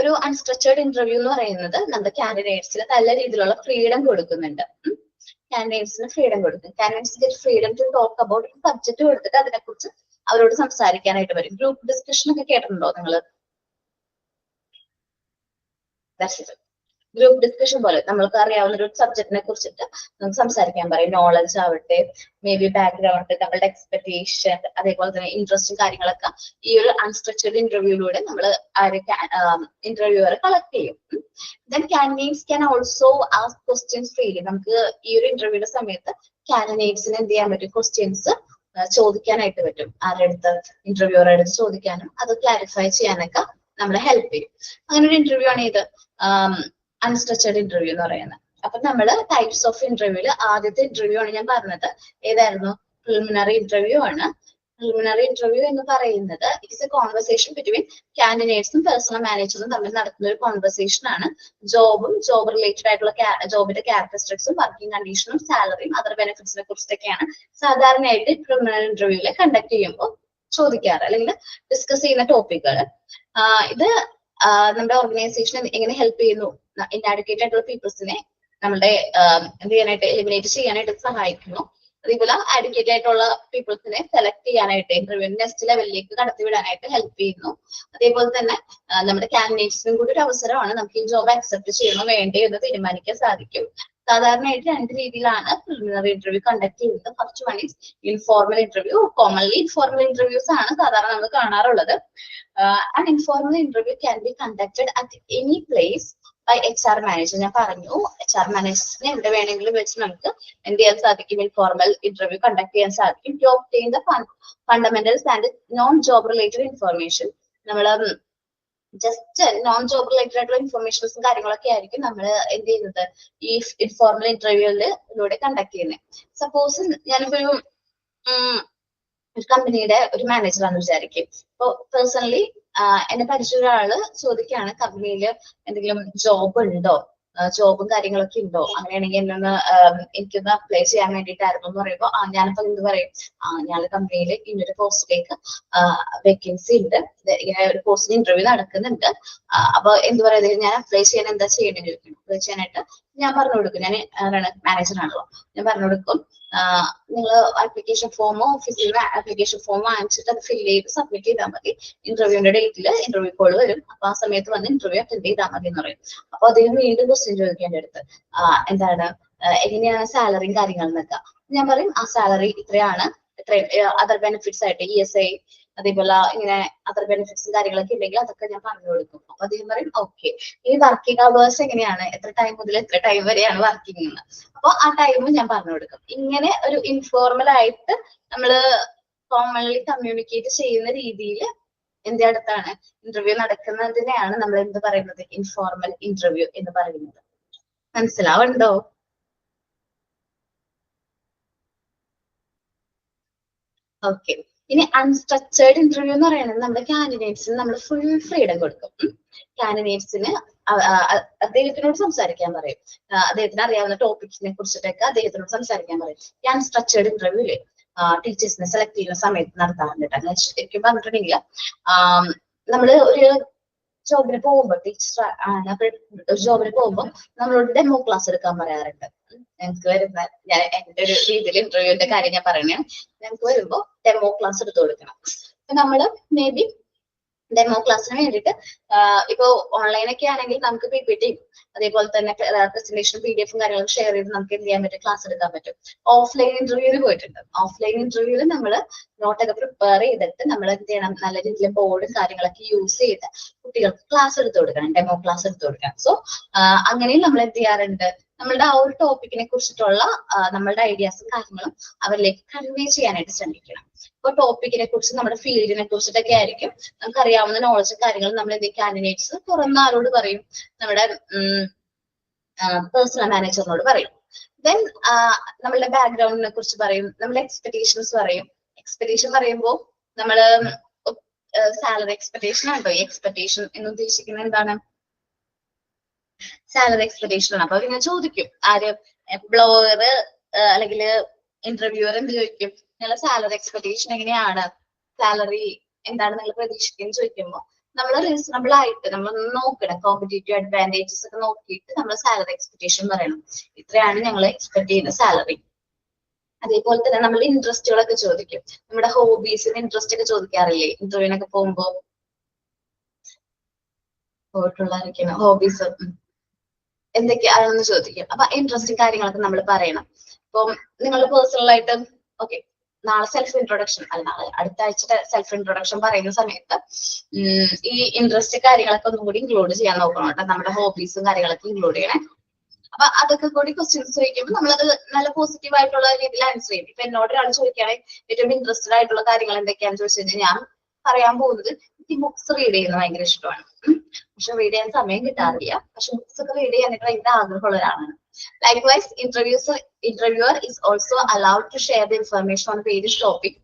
ഒരു അൺസ്ട്രക്ചേർഡ് ഇന്റർവ്യൂ എന്ന് പറയുന്നത് നമ്മുടെ കാൻഡിഡേറ്റ്സിന് നല്ല രീതിയിലുള്ള ഫ്രീഡം കൊടുക്കുന്നുണ്ട്. കാൻഡിഡേറ്റ്സിന് ഫ്രീഡം കൊടുക്കും. Candidates get freedom to talk about subject കൊടുത്തിട്ട് അതിനെക്കുറിച്ച് അവരോട് സംസാരിക്കാനായിട്ട് വരും. ഗ്രൂപ്പ് ഡിസ്കഷൻ ഒക്കെ കേട്ടിട്ടുണ്ടോ നിങ്ങള്? ഗ്രൂപ്പ് ഡിസ്കഷൻ പോലെ നമ്മൾക്ക് അറിയാവുന്ന ഒരു സബ്ജക്റ്റിനെ കുറിച്ചിട്ട് നമുക്ക് സംസാരിക്കാൻ പറയും. നോളജ് ആവട്ടെ, മേ ബി ബാക്ക്ഗ്രൗണ്ട്, നമ്മളുടെ എക്സ്പെക്ടേഷൻ, അതേപോലെ തന്നെ ഇൻട്രസ്റ്റും കാര്യങ്ങളൊക്കെ ഈ ഒരു അൺസ്ട്രക്ചേർഡ് ഇന്റർവ്യൂയിലൂടെ നമ്മൾ ഇന്റർവ്യൂവറെ കളക്ട് ചെയ്യും. Then candidates can also ask questions freely. നമുക്ക് ഈ ഒരു ഇന്റർവ്യൂയുടെ സമയത്ത് കാൻഡിഡേറ്റ്സിന് എന്ത് ചെയ്യാൻ പറ്റും? ക്വസ്റ്റ്യൻസ് ചോദിക്കാനായിട്ട് പറ്റും. ആരുടെ അടുത്ത്? ഇന്റർവ്യൂവറുടെ അടുത്ത് ചോദിക്കാനും അത് ക്ലാരിഫൈ ചെയ്യാനൊക്കെ നമ്മളെ ഹെൽപ്പ് ചെയ്യും. അങ്ങനെ ഒരു ഇന്റർവ്യൂ ആണ് ഇത് അൺസ്ട്രക്ചേർഡ് ഇന്റർവ്യൂ എന്ന് പറയുന്നത്. അപ്പൊ നമ്മള് ടൈപ്സ് ഓഫ് ഇന്റർവ്യൂല് ആദ്യത്തെ ഇന്റർവ്യൂ ആണ് ഞാൻ പറഞ്ഞത്. ഏതായിരുന്നു? പ്രിലിമിനറി ഇന്റർവ്യൂ ആണ്. പ്രിലിമിനറി ഇന്റർവ്യൂ എന്ന് പറയുന്നത് ഇറ്റ്സ് എ കോൺവെർസേഷൻ ബിറ്റ്വീൻ കാൻഡിഡേറ്റ്സും പേഴ്സണൽ മാനേജറും തമ്മിൽ നടത്തുന്ന ഒരു കോൺവെർസേഷൻ ആണ്. ജോബ് റിലേറ്റഡ് ആയിട്ടുള്ള ജോബിന്റെ ക്യാരക്ടറിസ്റ്റിക്സും വർക്കിംഗ് കണ്ടീഷനും സാലറിയും അതർ ബെനിഫിറ്റ്സിനെ കുറിച്ചിട്ടൊക്കെയാണ് സാധാരണയായിട്ട് പ്രിലിമിനറി ഇന്റർവ്യൂല് കണ്ടക്ട് ചെയ്യുമ്പോൾ ചോദിക്കാറ് അല്ലെങ്കിൽ ഡിസ്കസ് ചെയ്യുന്ന ടോപ്പിക്കുകൾ. ഇത് നമ്മുടെ ഓർഗനൈസേഷൻ എങ്ങനെ ഹെൽപ്പ് ചെയ്യുന്നു? ഇൻഅഡ്വക്കേറ്റ് ആയിട്ടുള്ള പീപ്പിൾസിനെ നമ്മുടെ എന്ത് ചെയ്യാനായിട്ട് എലിമിനേറ്റ് ചെയ്യാനായിട്ട് സഹായിക്കുന്നു. അതേപോലെ അഡ്വക്കേറ്റ് ആയിട്ടുള്ള പീപ്പിൾസിനെ സെലക്ട് ചെയ്യാനായിട്ട് ഇന്റർവ്യൂ നെക്സ്റ്റ് ലെവലിലേക്ക് കടത്തിവിടാനായിട്ട് ഹെൽപ്പ് ചെയ്യുന്നു. അതേപോലെ തന്നെ നമ്മുടെ കാൻഡിഡേറ്റ്സിനും കൂടി ഒരു അവസരമാണ് നമുക്ക് ഈ ജോബ് അക്സെപ്റ്റ് ചെയ്യണോ വേണ്ടേ എന്ന് തീരുമാനിക്കാൻ സാധിക്കും. സാധാരണയായിട്ട് രണ്ട് രീതിയിലാണ് പ്രിലിമിനറി ഇന്റർവ്യൂ കണ്ടക്ട് ചെയ്യുന്നത്. First one is informal interview. Commonly informal interviews ആണ് സാധാരണ നമ്മൾ കാണാറുള്ളത്. An informal interview can be conducted at any place by HR manager. ഞാൻ പറഞ്ഞു HR മാനേജേഴ്സിനെ എവിടെ വേണമെങ്കിലും വെച്ച് നമുക്ക് എന്ത് ചെയ്യാൻ സാധിക്കും? ഇൻഫോർമൽ ഇന്റർവ്യൂ കണ്ടക്ട് ചെയ്യാൻ സാധിക്കും. To obtain the fundamentals and non-job related information. നമ്മൾ ജസ്റ്റ് നോൺ ജോബ് റിലേറ്റഡ് ആയിട്ടുള്ള ഇൻഫർമേഷൻസും കാര്യങ്ങളൊക്കെ ആയിരിക്കും നമ്മൾ എന്ത് ചെയ്യുന്നത്? ഈ ഇൻഫോർമൽ ഇന്റർവ്യൂയിലൂടെ കണ്ടക്ട് ചെയ്യുന്നത്. സപ്പോസ് ഞാനിപ്പോ ഒരു കമ്പനിയുടെ ഒരു മാനേജറാണെന്ന് വിചാരിക്കും. ഇപ്പൊ പേഴ്സണലി എന്നെ പരിചയ ഒരാള് ചോദിക്കുകയാണ്, കമ്പനിയിൽ എന്തെങ്കിലും ജോബ് ഉണ്ടോ, ജോബും കാര്യങ്ങളൊക്കെ ഉണ്ടോ, അങ്ങനെയാണെങ്കിൽ എന്നൊന്ന് എനിക്കൊന്ന് അപ്ലൈ ചെയ്യാൻ വേണ്ടിയിട്ടായിരുന്നു എന്ന് പറയുമ്പോൾ ഞാനിപ്പോ എന്ത് പറയും? ഞാൻ കമ്പനിയിൽ ഇന്നൊരു പോസ്റ്റിലേക്ക് വേക്കൻസി ഉണ്ട്, ഇങ്ങനെ ഒരു പോസ്റ്റിന് ഇന്റർവ്യൂ നടക്കുന്നുണ്ട്, അപ്പൊ എന്ത് പറയുന്നത്, ഞാൻ അപ്ലൈ ചെയ്യാൻ എന്താ ചെയ്യേണ്ടത് ചോദിക്കണം. അപ്ലൈ ചെയ്യാനായിട്ട് ഞാൻ പറഞ്ഞു കൊടുക്കും, ഞാൻ മാനേജർ ആണല്ലോ, ഞാൻ പറഞ്ഞു കൊടുക്കും നിങ്ങൾ ആപ്ലിക്കേഷൻ ഫോമോ ഓഫീസിൽ നിന്ന് ആപ്ലിക്കേഷൻ ഫോം വാങ്ങിച്ചിട്ട് അത് ഫില്ല് ചെയ്ത് സബ്മിറ്റ് ചെയ്താൽ മതി. ഇന്റർവ്യൂവിന്റെ ഡേറ്റിൽ ഇന്റർവ്യൂ കോൾ വരും, അപ്പൊ ആ സമയത്ത് വന്ന് ഇന്റർവ്യൂ അറ്റൻഡ് ചെയ്താൽ മതി എന്ന് പറയും. അപ്പൊ അദ്ദേഹം വീണ്ടും ക്വസ്റ്റ്യൻ ചോദിക്കും എൻ്റെ അടുത്ത്, എന്താണ് എങ്ങനെയാണ് സാലറിയും കാര്യങ്ങളെന്നൊക്കെ. ഞാൻ പറയും ആ സാലറി ഇത്രയാണ്, അതർ ബെനിഫിറ്റ്സ് ആയിട്ട് ESI അതേപോലെ ഇങ്ങനെ അതർ ബെനിഫിറ്റ്സും കാര്യങ്ങളൊക്കെ ഉണ്ടെങ്കിൽ അതൊക്കെ ഞാൻ പറഞ്ഞു കൊടുക്കും. അപ്പൊ അദ്ദേഹം പറയും ഓക്കെ, ഈ വർക്കിംഗ് അവേഴ്സ് എങ്ങനെയാണ്, എത്ര ടൈം മുതൽ എത്ര ടൈം വരെയാണ് വർക്കിംഗ് എന്ന്. അപ്പൊ ആ ടൈം ഞാൻ പറഞ്ഞു കൊടുക്കും. ഇങ്ങനെ ഒരു ഇൻഫോർമൽ ആയിട്ട് നമ്മള് കോമൺലി കമ്മ്യൂണിക്കേറ്റ് ചെയ്യുന്ന രീതിയിൽ എന്റെ അടുത്താണ് ഇന്റർവ്യൂ നടക്കുന്നതിനെയാണ് നമ്മൾ എന്ത് പറയുന്നത്, ഇൻഫോർമൽ ഇന്റർവ്യൂ എന്ന് പറയുന്നത്. മനസ്സിലാവുണ്ടോ? ഓക്കെ. ഇനി അൺസ്ട്രക്ചേർഡ് ഇന്റർവ്യൂ എന്ന് പറയുന്നത് നമ്മുടെ കാൻഡിഡേറ്റ്സിന് നമ്മൾ ഫുൾ ഫ്രീഡം കൊടുക്കും. കാൻഡിഡേറ്റ്സിന് അദ്ദേഹത്തിനോട് സംസാരിക്കാൻ പറയും. അദ്ദേഹത്തിന് അറിയാവുന്ന ടോപ്പിക്സിനെ കുറിച്ചിട്ടൊക്കെ അദ്ദേഹത്തിനോട് സംസാരിക്കാൻ പറയും. ഈ അൺസ്ട്രക്ചേർഡ് ഇന്റർവ്യൂല് ടീച്ചേഴ്സിനെ സെലക്ട് ചെയ്യുന്ന സമയത്ത് നടത്താറുണ്ട്. ശരിക്കും പറഞ്ഞിട്ടുണ്ടെങ്കിൽ നമ്മള് ഒരു ജോബിന് പോകുമ്പോൾ ടീച്ചർ ഒരു ജോബിന് പോകുമ്പോൾ നമ്മളോട് ഡെമോ ക്ലാസ് എടുക്കാൻ പറയാറുണ്ട്. ഞങ്ങൾക്ക് വരുന്ന ഞാൻ എന്റെ ഒരു രീതിയിൽ ഇന്റർവ്യൂവിന്റെ കാര്യം ഞാൻ പറയണേ, ഞങ്ങൾക്ക് വരുമ്പോൾ ഡെമോ ക്ലാസ് എടുത്തു കൊടുക്കണം. നമ്മള് മേ ബി ഡെമോ ക്ലാസ്സിന് വേണ്ടിയിട്ട് ഇപ്പൊ ഓൺലൈനൊക്കെ ആണെങ്കിൽ നമുക്ക് PPT അതേപോലെ തന്നെ പ്രസന്റേഷൻ PDF കാര്യങ്ങളൊക്കെ ഷെയർ ചെയ്ത് നമുക്ക് എന്ത് ചെയ്യാൻ പറ്റും, ക്ലാസ് എടുക്കാൻ പറ്റും. ഓഫ്ലൈൻ ഇന്റർവ്യൂവിന് പോയിട്ടുണ്ട്. ഓഫ്ലൈൻ ഇന്റർവ്യൂവിൽ നമ്മൾ നോട്ടൊക്കെ പ്രിപ്പയർ ചെയ്തിട്ട് നമ്മൾ എന്ത് ചെയ്യണം, നല്ല രീതിയിൽ ബോർഡും കാര്യങ്ങളൊക്കെ യൂസ് ചെയ്ത് കുട്ടികൾക്ക് ക്ലാസ് എടുത്തു കൊടുക്കണം, ഡെമോ ക്ലാസ് എടുത്തു കൊടുക്കണം. സോ അങ്ങനെയും നമ്മൾ എന്ത് ചെയ്യാറുണ്ട്, നമ്മളുടെ ആ ഒരു ടോപ്പിക്കിനെ കുറിച്ചിട്ടുള്ള നമ്മളുടെ ഐഡിയാസും കാര്യങ്ങളും അവരിലേക്ക് കൺവേ ചെയ്യാനായിട്ട് ശ്രമിക്കണം. ഇപ്പൊ ടോപ്പിക്കിനെ കുറിച്ച് നമ്മുടെ ഫീൽഡിനെ കുറിച്ചിട്ടൊക്കെ ആയിരിക്കും നമുക്ക് അറിയാവുന്ന നോളജും കാര്യങ്ങളും നമ്മൾ എന്ത് കാൻഡിഡേറ്റ്സ് തുറന്ന ആരോട് പറയും, നമ്മുടെ പേഴ്സണൽ മാനേജറിനോട് പറയും. ദെൻ നമ്മളുടെ ബാക്ക്ഗ്രൗണ്ടിനെ കുറിച്ച് പറയും, നമ്മുടെ എക്സ്പെക്ടേഷൻസ് പറയും. എക്സ്പെക്ടേഷൻ പറയുമ്പോൾ നമ്മള് സാലറി എക്സ്പെക്ടേഷൻ ആണോ? ഈ എക്സ്പെക്ടേഷൻ എന്ന് ഉദ്ദേശിക്കുന്നത് എന്താണ്? സാലറി എക്സ്പെക്ടേഷൻ ആണ്. അപ്പൊ ഇങ്ങനെ ചോദിക്കും, ആര് എംപ്ലോയർ അല്ലെങ്കിൽ ഇന്റർവ്യൂവർ എന്ത് ചോദിക്കും, നിങ്ങളുടെ സാലറി എക്സ്പെക്ടേഷൻ എങ്ങനെയാണ്, സാലറി എന്താണ് നിങ്ങൾ പ്രതീക്ഷിക്കുന്നത് ചോദിക്കുമ്പോൾ നമ്മൾ റീസണബിൾ ആയിട്ട് നമ്മൾ നോക്കണം, കോമ്പറ്റേറ്റീവ് അഡ്വാൻറ്റേജസ് ഒക്കെ നോക്കിയിട്ട് നമ്മൾ സാലറി എക്സ്പെക്ടേഷൻ പറയണം. ഇത്രയാണ് ഞങ്ങൾ എക്സ്പെക്ട് ചെയ്യുന്ന സാലറി. അതേപോലെ തന്നെ നമ്മൾ ഇൻട്രസ്റ്റുകളൊക്കെ ചോദിക്കും, നമ്മുടെ ഹോബീസിന് ഇൻട്രസ്റ്റ് ഒക്കെ ചോദിക്കാറില്ലേ ഇന്റർവ്യൂവിനൊക്കെ പോകുമ്പോൾ? പോയിട്ടുള്ളായിരിക്കണം ഹോബീസ് എന്തൊക്കെയാണെന്ന് ചോദിക്കും. അപ്പൊ ഇൻട്രസ്റ്റിംഗ് കാര്യങ്ങളൊക്കെ നമ്മൾ പറയണം. ഇപ്പം നിങ്ങൾ പേഴ്സണൽ ആയിട്ട് ഓക്കെ നാളെ സെൽഫ് ഇൻട്രൊഡക്ഷൻ അല്ല നാളെ അടുത്ത ആഴ്ച സെൽഫ് ഇൻട്രൊഡക്ഷൻ പറയുന്ന സമയത്ത് ഈ ഇൻട്രസ്റ്റ് കാര്യങ്ങളൊക്കെ ഒന്നും കൂടി ഇൻക്ലൂഡ് ചെയ്യാൻ നോക്കണം കേട്ടോ. നമ്മുടെ ഹോബീസും കാര്യങ്ങളൊക്കെ ഇൻക്ലൂഡ് ചെയ്യണേ. അപ്പൊ അതൊക്കെ കൂടി ക്വസ്റ്റ്യൻസ് ചോദിക്കുമ്പോൾ നമ്മളത് നല്ല പോസിറ്റീവ് ആയിട്ടുള്ള രീതിയിൽ ആൻസർ ചെയ്യും. ഇപ്പൊ എന്നോട് ഒരാൾ ചോദിക്കുകയാണെങ്കിൽ ഏറ്റവും ഇൻട്രസ്റ്റഡ് ആയിട്ടുള്ള കാര്യങ്ങൾ എന്തൊക്കെയാണെന്ന് ചോദിച്ചു കഴിഞ്ഞാൽ ഞാൻ പറയാൻ പോകുന്നത് എനിക്ക് ബുക്സ് റീഡ് ചെയ്യുന്നത് ഭയങ്കര ഇഷ്ടമാണ്. പക്ഷെ റീഡ് ചെയ്യാൻ സമയം കിട്ടാറില്ല. പക്ഷെ ബുക്സ് ഒക്കെ റീഡ് ചെയ്യാനായിട്ട് ഭയങ്കര ആഗ്രഹമുള്ള ഒരാളാണ്. Likewise, interviewer is also allowed to share the information on various topic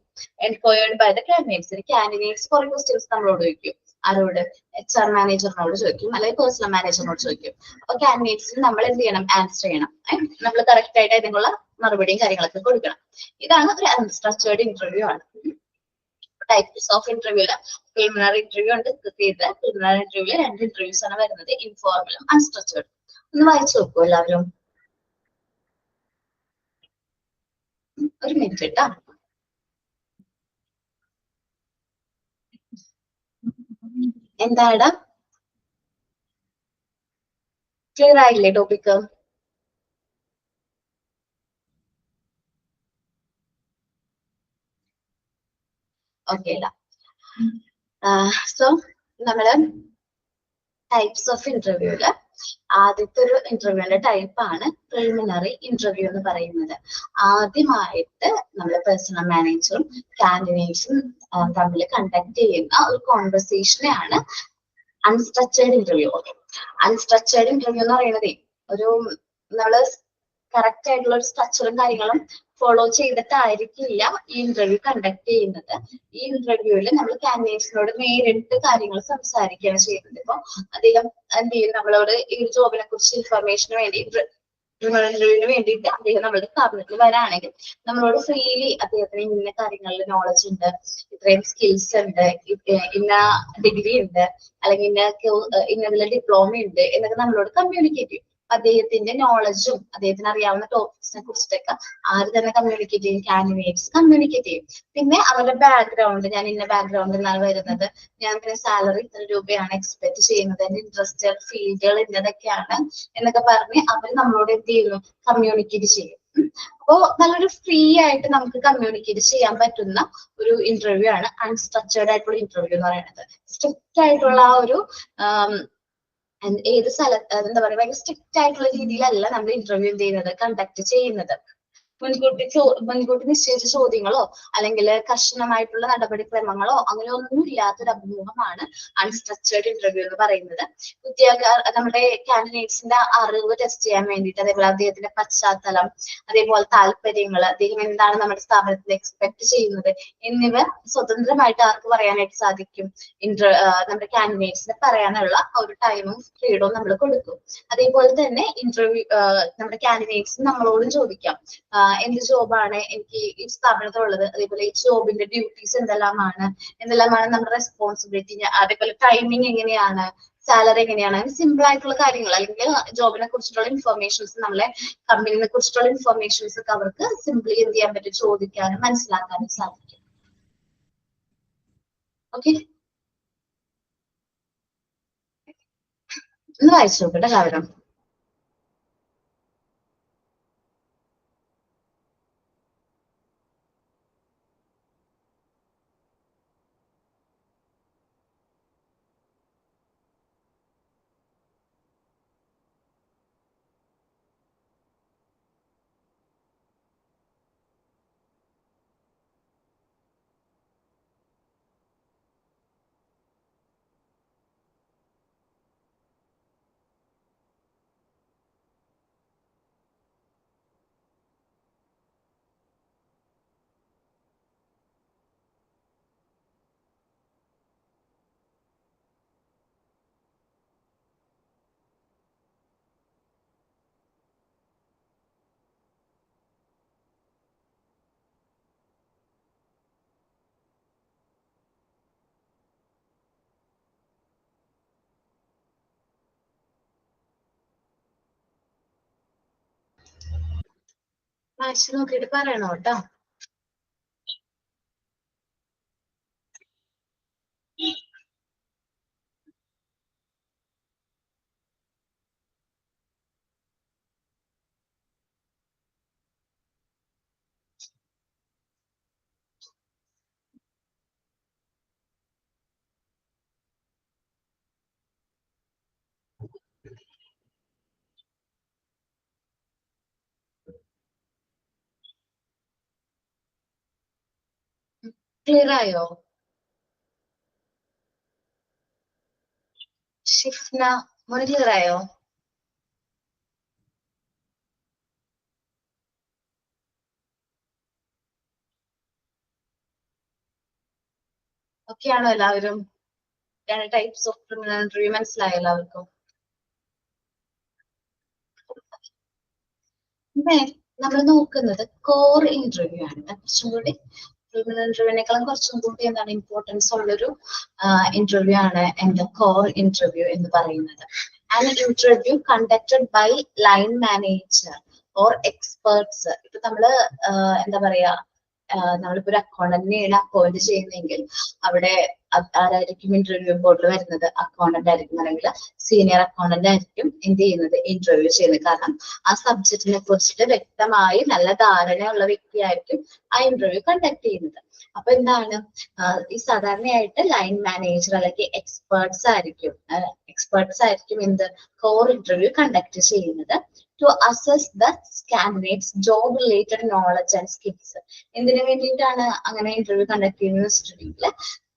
enquired by the candidates. Candidates കുറെ ക്വസ്റ്റ്യൻസ് നമ്മളോട് ചോദിക്കും. ആരോട്? HR മാനേജറിനോട് ചോദിക്കും, അല്ലെങ്കിൽ പേഴ്സണൽ മാനേജറിനോട് ചോദിക്കും. അപ്പൊ കാൻഡിഡേറ്റ്സിന് നമ്മൾ എന്ത് ചെയ്യണം, ആൻസർ ചെയ്യണം. നമ്മൾ കറക്റ്റ് ആയിട്ട് അതിനുള്ള മറുപടിയും കാര്യങ്ങളൊക്കെ കൊടുക്കണം. ഇതാണ് ഒരു അൺസ്ട്രക്ചേർഡ് ഇന്റർവ്യൂ ആണ്. ടൈപ്സ് ഓഫ് ഇന്റർവ്യൂല് പ്രിലിമിനറി ഇന്റർവ്യൂ ഉണ്ട്. പ്രിലിമിനറി ഇന്റർവ്യൂല് 2 ഇന്റർവ്യൂസ് ആണ് വരുന്നത്, ഇൻഫോർമലും അൺസ്ട്രക്ചേർഡ്. ഒന്ന് വായിച്ചു നോക്കൂ എല്ലാവരും. ഒരു മിനിറ്റ് കേട്ടോ. എന്താടാ ക്ലിയർ ആയില്ലേ ടോപ്പിക്? ഓക്കെ അല്ല. സോ നമ്മള് ടൈപ്സ് ഓഫ് ഇന്റർവ്യൂല് ആദ്യത്തെ ഒരു ഇന്റർവ്യൂവിന്റെ ടൈപ്പ് ആണ് പ്രിലിമിനറി ഇന്റർവ്യൂ എന്ന് പറയുന്നത്. ആദ്യമായിട്ട് നമ്മൾ പേഴ്സണൽ മാനേജറും കാൻഡിഡേറ്റ്സും തമ്മിൽ കണ്ടക്ട് ചെയ്യുന്ന ഒരു കോൺവെർസേഷനെയാണ് അൺസ്ട്രക്ചേർഡ് ഇന്റർവ്യൂ. അൺസ്ട്രക്ചേർഡ് ഇന്റർവ്യൂ എന്ന് പറയുന്നത് ഒരു നമ്മള് കറക്റ്റ് ആയിട്ടുള്ള ഒരു സ്ട്രക്ചറും കാര്യങ്ങളും ഫോളോ ചെയ്തിട്ടായിരിക്കില്ല ഈ ഇന്റർവ്യൂ കണ്ടക്ട് ചെയ്യുന്നത്. ഈ ഇന്റർവ്യൂവിൽ നമ്മൾ കാൻഡിഡേറ്റ്സിനോട് നേരിട്ട് കാര്യങ്ങൾ സംസാരിക്കുകയാണ് ചെയ്യുന്നത്. ഇപ്പൊ അദ്ദേഹം എന്ത് ചെയ്യും, നമ്മളോട് ഈ ഒരു ജോബിനെ കുറിച്ച് ഇൻഫർമേഷന് വേണ്ടി ഇന്റർവ്യൂവിന് വേണ്ടിയിട്ട് അദ്ദേഹം നമ്മളുടെ സ്ഥാപനത്തിൽ വരാണെങ്കിൽ നമ്മളോട് ഫ്രീലി അദ്ദേഹത്തിന് ഇന്ന കാര്യങ്ങളിൽ നോളജ് ഉണ്ട്, ഇത്രയും സ്കിൽസ് ഉണ്ട്, ഇന്ന ഡിഗ്രി ഉണ്ട്, അല്ലെങ്കിൽ ഇന്നതിലെ ഡിപ്ലോമ ഉണ്ട് എന്നൊക്കെ നമ്മളോട് കമ്മ്യൂണിക്കേറ്റ് ചെയ്യും. അദ്ദേഹത്തിന്റെ നോളജും അദ്ദേഹത്തിന് അറിയാവുന്ന ടോപ്പിക്സിനെ കുറിച്ചിട്ടൊക്കെ ആര് തന്നെ കമ്മ്യൂണിക്കേറ്റ് ചെയ്യും, കാൻഡിഡേറ്റ്സ് കമ്മ്യൂണിക്കേറ്റ് ചെയ്യും. പിന്നെ അവരുടെ ബാക്ക്ഗ്രൗണ്ട്, ഞാൻ ഇന്ന ബാക്ക്ഗ്രൗണ്ടിൽ നിന്നാണ് വരുന്നത്, ഞാൻ പിന്നെ സാലറി ഇത്ര രൂപയാണ് എക്സ്പെക്ട് ചെയ്യുന്നത്, എന്റെ ഇൻട്രസ്റ്റ് ഫീൽഡുകൾ ഇന്നതൊക്കെയാണ് എന്നൊക്കെ പറഞ്ഞ് അവർ നമ്മളോട് എന്ത് ചെയ്യുന്നു, കമ്മ്യൂണിക്കേറ്റ് ചെയ്യും. അപ്പോ നല്ലൊരു ഫ്രീ ആയിട്ട് നമുക്ക് കമ്മ്യൂണിക്കേറ്റ് ചെയ്യാൻ പറ്റുന്ന ഒരു ഇന്റർവ്യൂ ആണ് അൺസ്ട്രക്ചേർഡ് ആയിട്ടുള്ള ഇന്റർവ്യൂ എന്ന് പറയുന്നത്. സ്ട്രിക്റ്റ് ആയിട്ടുള്ള ആ ഒരു ഏത് സ്ഥലത്ത് എന്താ പറയുക, ഭയങ്കര സ്ട്രിക്റ്റ് ആയിട്ടുള്ള രീതിയിലല്ല നമ്മൾ ഇന്റർവ്യൂ എന്ത് ചെയ്യുന്നത്, കണ്ടക്ട് ചെയ്യുന്നത്. മുൻകൂട്ടി നിശ്ചയിച്ച ചോദ്യങ്ങളോ അല്ലെങ്കിൽ കർശനമായിട്ടുള്ള നടപടിക്രമങ്ങളോ അങ്ങനെ ഒന്നും ഇല്ലാത്തൊരു അഭിമുഖമാണ് അൺസ്ട്രക്ചേർഡ് ഇന്റർവ്യൂ എന്ന് പറയുന്നത്. നമ്മുടെ കാൻഡിഡേറ്റ്സിന്റെ അറിവ് ടെസ്റ്റ് ചെയ്യാൻ വേണ്ടിയിട്ട്, അതേപോലെ അദ്ദേഹത്തിന്റെ പശ്ചാത്തലം, അതേപോലെ താല്പര്യങ്ങൾ, അദ്ദേഹം എന്താണ് നമ്മുടെ സ്ഥാപനത്തിൽ എക്സ്പെക്ട് ചെയ്യുന്നത് എന്നിവ സ്വതന്ത്രമായിട്ട് ആർക്ക് പറയാനായിട്ട് സാധിക്കും, നമ്മുടെ കാൻഡിഡേറ്റ്സിന് പറയാനുള്ള ഒരു ടൈമും ഫ്രീഡവും നമ്മൾ കൊടുക്കും. അതേപോലെ തന്നെ ഇന്റർവ്യൂ നമ്മുടെ കാൻഡിഡേറ്റ്സ് നമ്മളോടും ചോദിക്കാം, എന്ത് ജോബാണ് എനിക്ക് ഈ സ്ഥാപനത്തിലുള്ളത്, അതേപോലെ ഈ ജോബിന്റെ ഡ്യൂട്ടീസ് എന്തെല്ലാമാണ് നമ്മുടെ റെസ്പോൺസിബിലിറ്റി, അതേപോലെ ടൈമിംഗ് എങ്ങനെയാണ്, സാലറി എങ്ങനെയാണ്, സിമ്പിൾ ആയിട്ടുള്ള കാര്യങ്ങൾ, അല്ലെങ്കിൽ ജോബിനെ കുറിച്ചിട്ടുള്ള ഇൻഫർമേഷൻസ്, നമ്മളെ കമ്പനിനെ കുറിച്ചിട്ടുള്ള ഇൻഫർമേഷൻസ് ഒക്കെ അവർക്ക് സിംപ്ലി എന്ത് ചെയ്യാൻ പറ്റും, ചോദിക്കാനും മനസ്സിലാക്കാനും സാധിക്കും. ഓക്കെ, ഒന്ന് വായിച്ചു നോക്കട്ടെ കാരണം. വായിച്ചു നോക്കിയിട്ട് പറയണോ കേട്ടോ. ക്ലിയർ ആയോ? ഷിഫ്ന, മോന് ക്ലിയർ ആയോ? ഓക്കെ ആണോ എല്ലാവരും? രണ്ട് ടൈപ്സ് ഓഫ് ക്രിമിനൽ ഇന്റർവ്യൂ മനസ്സിലായോ എല്ലാവർക്കും? പിന്നെ നമ്മൾ നോക്കുന്നത് കോർ ഇന്റർവ്യൂ ആണ്. കുറച്ചും കൂടി ക്രിമിനൽ ഇന്റർവ്യൂവിനേക്കാളും കുറച്ചും കൂടി എന്താണ് ഇമ്പോർട്ടൻസ് ഉള്ളൊരു ഇന്റർവ്യൂ ആണ് എന്താ കോർ ഇന്റർവ്യൂ എന്ന് പറയുന്നത്. An interview conducted by line manager or experts. ഇപ്പൊ നമ്മള് എന്താ പറയാ, നമ്മളിപ്പോ ഒരു അക്കൗണ്ടന്റിനെയാണ് അപ്പോയിന്റ് ചെയ്യുന്നതെങ്കിൽ അവിടെ ആരായിരിക്കും ഇന്റർവ്യൂ ബോർഡിൽ വരുന്നത്? അക്കൗണ്ടന്റ് ആയിരിക്കും, അല്ലെങ്കിൽ സീനിയർ അക്കൗണ്ടന്റ് ആയിരിക്കും എന്ത് ചെയ്യുന്നത്, ഇന്റർവ്യൂ ചെയ്യുന്നത്. കാരണം ആ സബ്ജക്റ്റിനെ കുറിച്ചിട്ട് വ്യക്തമായി നല്ല ധാരണയുള്ള വ്യക്തിയായിരിക്കും ആ ഇന്റർവ്യൂ കണ്ടക്ട് ചെയ്യുന്നത്. അപ്പൊ എന്താണ്, ഈ സാധാരണയായിട്ട് ലൈൻ മാനേജർ അല്ലെങ്കിൽ എക്സ്പേർട്സ് ആയിരിക്കും എന്ത് കോർ ഇന്റർവ്യൂ കണ്ടക്ട് ചെയ്യുന്നത്. To assess the candidates job related knowledge and skills. എന്തിനു വേണ്ടിയിട്ടാണ് അങ്ങനെ ഇന്റർവ്യൂ കണ്ടക്ട് ചെയ്യുന്നത് വെച്ചിട്ടുണ്ടെങ്കിൽ,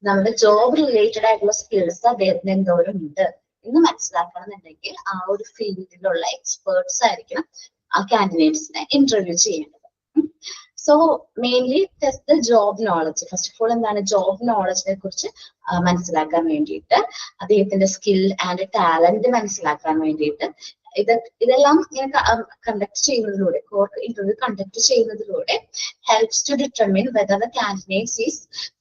നമ്മുടെ ജോബ് റിലേറ്റഡ് ആയിട്ടുള്ള സ്കിൽസ് അദ്ദേഹത്തിന് എന്തോരം ഉണ്ട് എന്ന് മനസ്സിലാക്കണമെന്നുണ്ടെങ്കിൽ ആ ഒരു ഫീൽഡിലുള്ള എക്സ്പേർട്സ് ആയിരിക്കണം ആ കാൻഡിഡേറ്റ്സിനെ ഇന്റർവ്യൂ ചെയ്യേണ്ടത്. So mainly test the job knowledge. First of all എന്താണ് ജോബ് നോളജിനെ കുറിച്ച് മനസ്സിലാക്കാൻ വേണ്ടിയിട്ട്, അദ്ദേഹത്തിന്റെ സ്കിൽ ആൻഡ് ടാലന്റ് മനസ്സിലാക്കാൻ വേണ്ടിയിട്ട് ഇതെല്ലാം കണ്ടക്ട് ചെയ്യുന്നതിലൂടെ, കോർ ഇന്റർവ്യൂ കണ്ടക്ട് ചെയ്യുന്നതിലൂടെ helps to determine whether the candidate is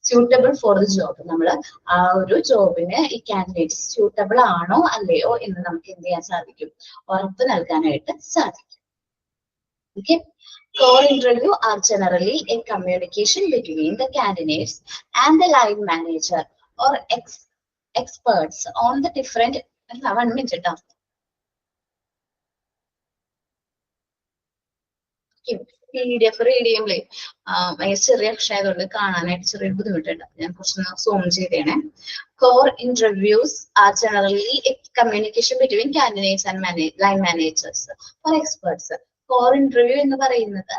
suitable for the job. നമ്മൾ ആ ഒരു ജോബിന് ഈ കാൻഡിഡേറ്റ് സ്യൂട്ടബിൾ ആണോ അല്ലയോ എന്ന് നമുക്ക് എന്ത് ചെയ്യാൻ സാധിക്കും, ഉറപ്പ് നൽകാനായിട്ട് സാധിക്കും. Okay, core interview are generally a communication between the candidates and the line manager or experts on the different. 1 minute. ശരിക്കും PDF റീഡ് ചെയ്യുമ്പോഴേ ഭയങ്കര ചെറിയ അക്ഷരമായതുകൊണ്ട് കാണാനായിട്ട് ചെറിയൊരു ബുദ്ധിമുട്ടുണ്ട്. ഞാൻ കുറച്ചൊന്ന് zoom ചെയ്തേണേ. Core interviews are generally a communication between candidates and line managers or experts. Core interview എന്ന് പറയുന്നത്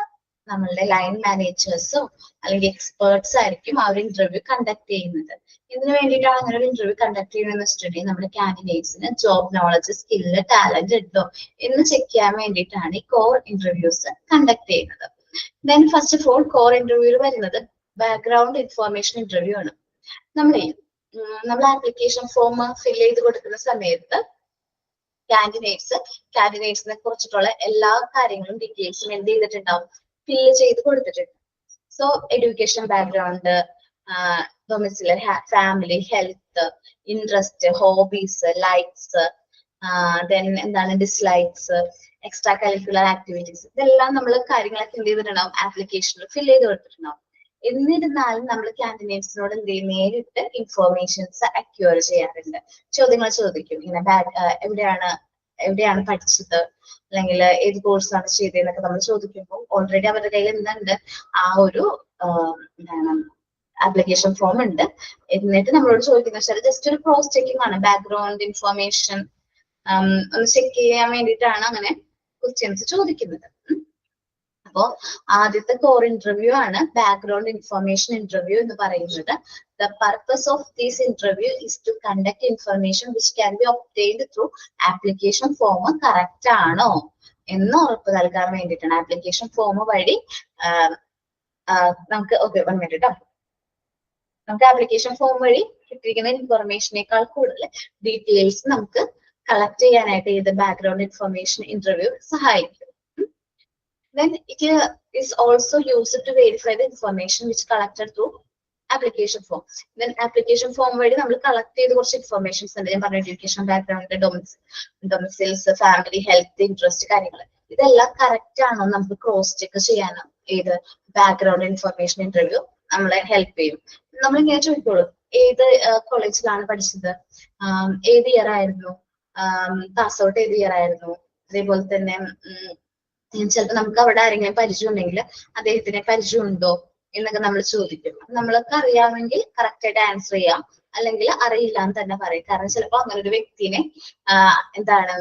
നമ്മളുടെ ലൈൻ മാനേജേഴ്സോ അല്ലെങ്കിൽ എക്സ്പേർട്സ് ആയിരിക്കും ആ ഒരു ഇന്റർവ്യൂ കണ്ടക്ട് ചെയ്യുന്നത്. ഇതിനു വേണ്ടിയിട്ടാണ് അങ്ങനെ ഒരു ഇന്റർവ്യൂ കണ്ടക്ട് ചെയ്യുന്നത് വെച്ചിട്ടുണ്ടെങ്കിൽ നമ്മുടെ കാൻഡിഡേറ്റ്സിന് ജോബ് നോളജ്, സ്കില്ല്, ടാലന്റ് ഉണ്ടോ എന്ന് ചെക്ക് ചെയ്യാൻ വേണ്ടിയിട്ടാണ് ഈ കോർ ഇന്റർവ്യൂസ് കണ്ടക്ട് ചെയ്യുന്നത്. Then first of all core ഇന്റർവ്യൂവിൽ വരുന്നത് ബാക്ക്ഗ്രൗണ്ട് ഇൻഫോർമേഷൻ ഇന്റർവ്യൂ ആണ്. നമ്മൾ ആപ്ലിക്കേഷൻ ഫോം ഫിൽ ചെയ്ത് കൊടുക്കുന്ന സമയത്ത് കാൻഡിഡേറ്റ്സിനെ കുറിച്ചിട്ടുള്ള എല്ലാ കാര്യങ്ങളും ഡീറ്റെയിൽസും എന്ത് ചെയ്തിട്ടുണ്ടാവും, ഫില്ല് ചെയ്ത് കൊടുത്തിട്ടുണ്ട്. So education background, domicile, family, health, interest, hobbies, likes, then എന്താണ് ഡിസ്ലൈക്സ്, എക്സ്ട്രാ കരിക്കുലർ ആക്ടിവിറ്റീസ്, ഇതെല്ലാം നമ്മൾ കാര്യങ്ങളൊക്കെ എന്ത് ചെയ്തിട്ടുണ്ടാവും, ആപ്ലിക്കേഷനിൽ ഫില്ല് ചെയ്ത് കൊടുത്തിട്ടുണ്ടാവും. എന്നിരുന്നാലും നമ്മൾ കാൻഡിഡേറ്റ്സിനോട് എന്ത് ചെയ്യും, നേരിട്ട് ഇൻഫോർമേഷൻസ് അക്യൂർ ചെയ്യാറുണ്ട്. ചോദ്യങ്ങൾ ചോദിക്കും, ഇങ്ങനെ എവിടെയാണ് പഠിച്ചത്, അല്ലെങ്കിൽ ഏത് കോഴ്സാണ് ചെയ്തതെന്നൊക്കെ നമ്മൾ ചോദിക്കുമ്പോൾ ഓൾറെഡി അവരുടെ കയ്യിൽ എന്തുണ്ട്, ആ ഒരു എന്താണ് ആപ്ലിക്കേഷൻ ഫോം ഉണ്ട്. എന്നിട്ട് നമ്മളോട് ചോദിക്കുന്ന വെച്ചാൽ ജസ്റ്റ് ഒരു ക്രോസ് ചെക്കിംഗ് ആണ്, ബാക്ക്ഗ്രൗണ്ട് ഇൻഫോർമേഷൻ ഒന്ന് ചെക്ക് ചെയ്യാൻ വേണ്ടിയിട്ടാണ് അങ്ങനെ ക്വസ്റ്റ്യൻസ് ചോദിക്കുന്നത്. അപ്പോ ആദ്യത്തെ കോർ ഇന്റർവ്യൂ ആണ് ബാക്ക്ഗ്രൗണ്ട് ഇൻഫോർമേഷൻ ഇന്റർവ്യൂ എന്ന് പറയുന്നത്. The purpose of this interview is to conduct information which can be obtained through application form correct ആണോ എന്ന് ഉറപ്പ് നൽകാൻ വേണ്ടിയിട്ടാണ്. ആപ്ലിക്കേഷൻ ഫോം വഴി നമുക്ക് വൺ മിനിറ്റ് കേട്ടോ, നമുക്ക് ആപ്ലിക്കേഷൻ ഫോം വഴി കിട്ടിയിരിക്കുന്ന ഇൻഫോർമേഷനേക്കാൾ കൂടുതൽ ഡീറ്റെയിൽസ് നമുക്ക് കളക്ട് ചെയ്യാനായിട്ട് ഇത് ബാക്ക്ഗ്രൗണ്ട് ഇൻഫോർമേഷൻ ഇന്റർവ്യൂ സഹായിക്കും. Then it is also used to verify the information which collected through application form. Then application form വഴി നമ്മൾ കളക്ട് ചെയ്ത് കുറച്ച് ഇൻഫോർമേഷൻസ് ഉണ്ട്. ഞാൻ പറഞ്ഞ education background, domiciles, family, health, interest കാര്യങ്ങൾ, ഇതെല്ലാം കറക്റ്റ് ആണോ നമുക്ക് ക്രോസ് ചെക്ക് ചെയ്യാനോ ഏത് ബാക്ക്ഗ്രൗണ്ട് ഇൻഫോർമേഷൻ ഇന്റർവ്യൂ നമ്മളെ ഹെൽപ്പ് ചെയ്യും. നമ്മൾ ഇങ്ങനെ ചോദിക്കോളൂ, ഏത് കോളേജിലാണ് പഠിച്ചത്, ഏത് ഇയർ ആയിരുന്നു, പാസ് ഔട്ട് ഏത് ഇയർ ആയിരുന്നു, അതേപോലെ തന്നെ ചിലപ്പോൾ നമുക്ക് അവിടെ ആരെങ്കിലും പരിചയം ഉണ്ടെങ്കിൽ അദ്ദേഹത്തിന് പരിചയം ഉണ്ടോ എന്നൊക്കെ നമ്മൾ ചോദിക്കും. നമ്മൾക്ക് അറിയാമെങ്കിൽ കറക്റ്റ് ആയിട്ട് ആൻസർ ചെയ്യാം, അല്ലെങ്കിൽ അറിയില്ല എന്ന് തന്നെ പറയും. കാരണം ചിലപ്പോൾ അങ്ങനെ ഒരു വ്യക്തിനെ എന്താണ്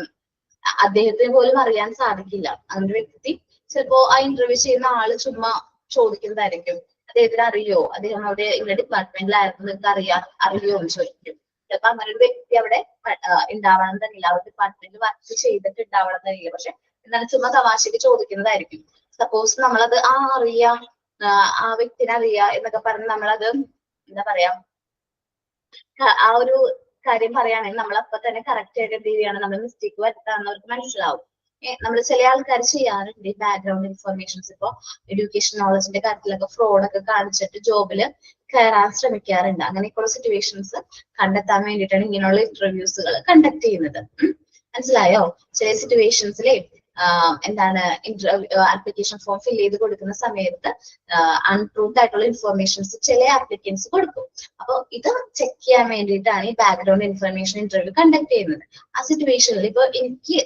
അദ്ദേഹത്തിന് പോലും അറിയാൻ സാധിക്കില്ല. അങ്ങനെ ഒരു വ്യക്തി ചിലപ്പോ ആ ഇന്റർവ്യൂ ചെയ്യുന്ന ആള് ചുമ്മാ ചോദിക്കുന്നതായിരിക്കും, അദ്ദേഹത്തിന് അറിയോ, അദ്ദേഹം അവിടെ ഇങ്ങനെ ഡിപ്പാർട്ട്മെന്റിലായിരുന്നു, നിങ്ങൾക്ക് അറിയോ എന്ന് ചോദിക്കും. ചിലപ്പോ അങ്ങനെ ഒരു വ്യക്തി അവിടെ ഉണ്ടാവണം തന്നെയില്ല, ആ ഡിപ്പാർട്ട്മെന്റിൽ വർക്ക് ചെയ്തിട്ടുണ്ടാവണം തന്നെയില്ല, പക്ഷെ എന്നാലും ചുമ്മാ തമാശക്ക് ചോദിക്കുന്നതായിരിക്കും. സപ്പോസ് നമ്മളത് അറിയാം, ആ വ്യക്തിനെ അറിയാം എന്നൊക്കെ പറഞ്ഞ് നമ്മളത് എന്താ പറയാ, ആ ഒരു കാര്യം പറയുകയാണെങ്കിൽ നമ്മൾ അപ്പൊ തന്നെ കറക്റ്റ് ആയിട്ട് എന്ത് ചെയ്യുകയാണ്, നമ്മൾ മിസ്റ്റേക്ക് വരുത്താന്ന് അവർക്ക് മനസ്സിലാവും. നമ്മൾ ചില ആൾക്കാർ ചെയ്യാറുണ്ട് ബാക്ക്ഗ്രൗണ്ട് ഇൻഫോർമേഷൻസ്. ഇപ്പൊ എഡ്യൂക്കേഷൻ നോളജിന്റെ കാര്യത്തിലൊക്കെ ഫ്രോഡൊക്കെ കാണിച്ചിട്ട് ജോബില് കയറാൻ ശ്രമിക്കാറുണ്ട്. അങ്ങനെയൊക്കെയുള്ള സിറ്റുവേഷൻസ് കണ്ടെത്താൻ വേണ്ടിയിട്ടാണ് ഇങ്ങനെയുള്ള ഇന്റർവ്യൂസുകൾ കണ്ടക്ട് ചെയ്യുന്നത്. മനസ്സിലായോ? ചില സിറ്റുവേഷൻസിലെ എന്താണ് ആപ്ലിക്കേഷൻ ഫോം ഫിൽ ചെയ്ത് കൊടുക്കുന്ന സമയത്ത് അൺട്രൂത്ത് ആയിട്ടുള്ള ഇൻഫോർമേഷൻസ് ചില ആപ്ലിക്കൻസ് കൊടുക്കും. അപ്പൊ ഇത് ചെക്ക് ചെയ്യാൻ വേണ്ടിയിട്ടാണ് ഈ ബാക്ക്ഗ്രൗണ്ട് ഇൻഫർമേഷൻ ഇന്റർവ്യൂ കണ്ടക്ട് ചെയ്യുന്നത്. ആ സിറ്റുവേഷനിൽ ഇപ്പൊ എനിക്ക്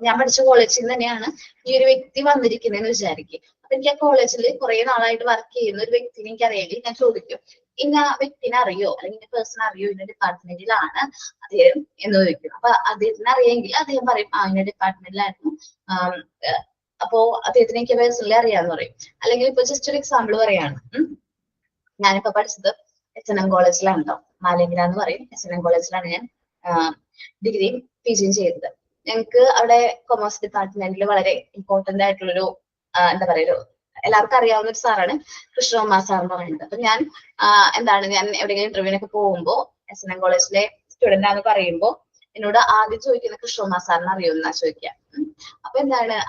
ഞാൻ പഠിച്ച കോളേജിൽ നിന്ന് തന്നെയാണ് ഈ ഒരു വ്യക്തി വന്നിരിക്കുന്നതെന്ന് വിചാരിക്കും. അപ്പൊ എനിക്ക് ആ കോളേജിൽ കുറെ നാളായിട്ട് വർക്ക് ചെയ്യുന്ന ഒരു വ്യക്തിനെ എനിക്ക് അറിയെങ്കിൽ ഞാൻ ചോദിക്കും, ഇന്ന വ്യക്തിനെ അറിയോ, അല്ലെങ്കിൽ പേഴ്സൺ അറിയോ, ഇന്ന ഡിപ്പാർട്ട്മെന്റിലാണ് അദ്ദേഹം എന്ന് ചോദിക്കും. അപ്പൊ അദ്ദേഹത്തിന് അറിയെങ്കിൽ അദ്ദേഹം പറയും, ഇന്ന ഡിപ്പാർട്ട്മെന്റിലായിരുന്നു, അപ്പോ അദ്ദേഹത്തിന് എനിക്ക് പേഴ്സണലി അറിയാന്ന് പറയും. അല്ലെങ്കിൽ ഇപ്പൊ ജസ്റ്റ് ഒരു എക്സാമ്പിൾ പറയാണ്, ഞാനിപ്പോ പഠിച്ചത് SNM കോളേജിലാണ് കേട്ടോ, മാലിംഗ്ര എന്ന് പറയും. SNM കോളേജിലാണ് ഞാൻ ഡിഗ്രിയും PG ചെയ്തത്. ഞങ്ങൾക്ക് അവിടെ കൊമേഴ്സ് ഡിപ്പാർട്ട്മെന്റിൽ വളരെ ഇമ്പോർട്ടന്റ് ആയിട്ടുള്ളൊരു എന്താ പറയുക, എല്ലാവർക്കും അറിയാവുന്ന ഒരു സാറാണ് കൃഷ്ണകുമാർ സാർ എന്ന് പറയുന്നത്. അപ്പൊ ഞാൻ ഞാൻ എവിടെയെങ്കിലും ഇന്റർവ്യൂവിനൊക്കെ പോകുമ്പോൾ SNM കോളേജിലെ സ്റ്റുഡന്റ് ആണെന്ന് പറയുമ്പോൾ എന്നോട് ആദ്യം ചോദിക്കുന്ന കൃഷ്ണകുമാർ സാറിന് അറിയുമെന്നാ ചോദിക്കുക. അപ്പൊ